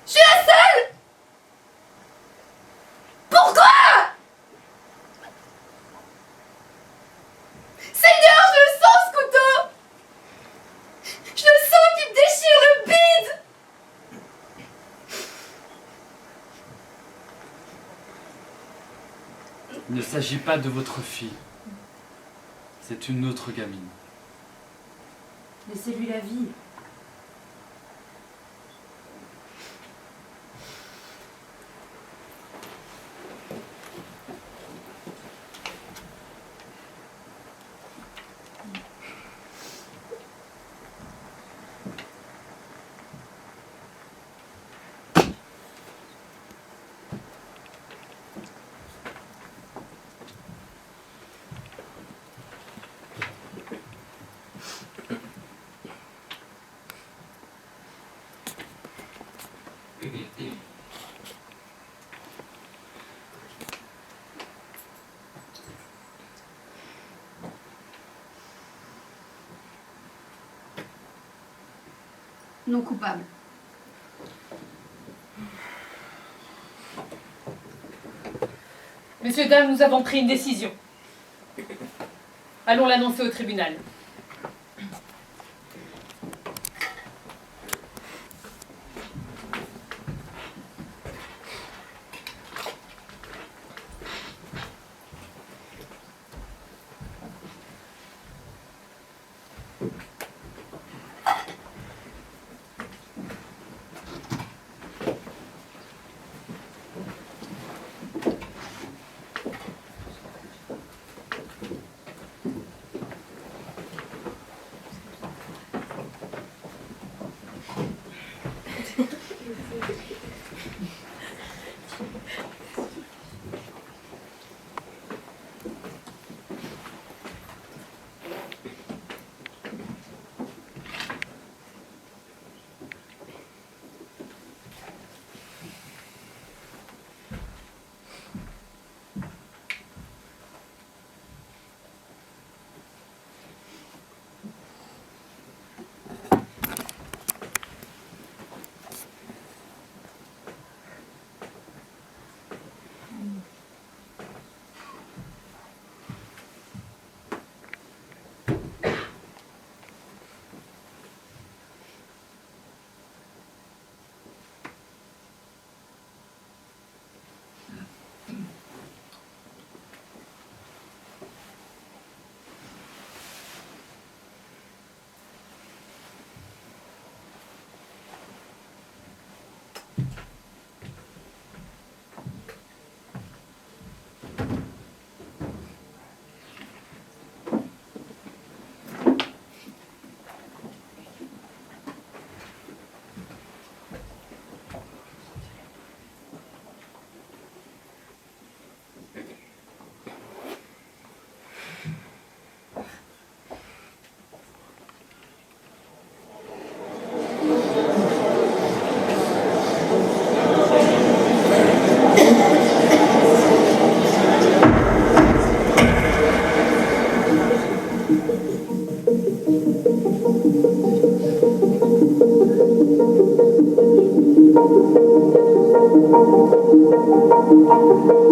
Je suis la seule. Pourquoi? Seigneur, je le sens ce couteau. Je le sens qui me déchire le bide. Il ne s'agit pas de votre fille. C'est une autre gamine. Laissez-lui la vie. Non coupable. Messieurs, dames, nous avons pris une décision. Allons l'annoncer au tribunal. Thank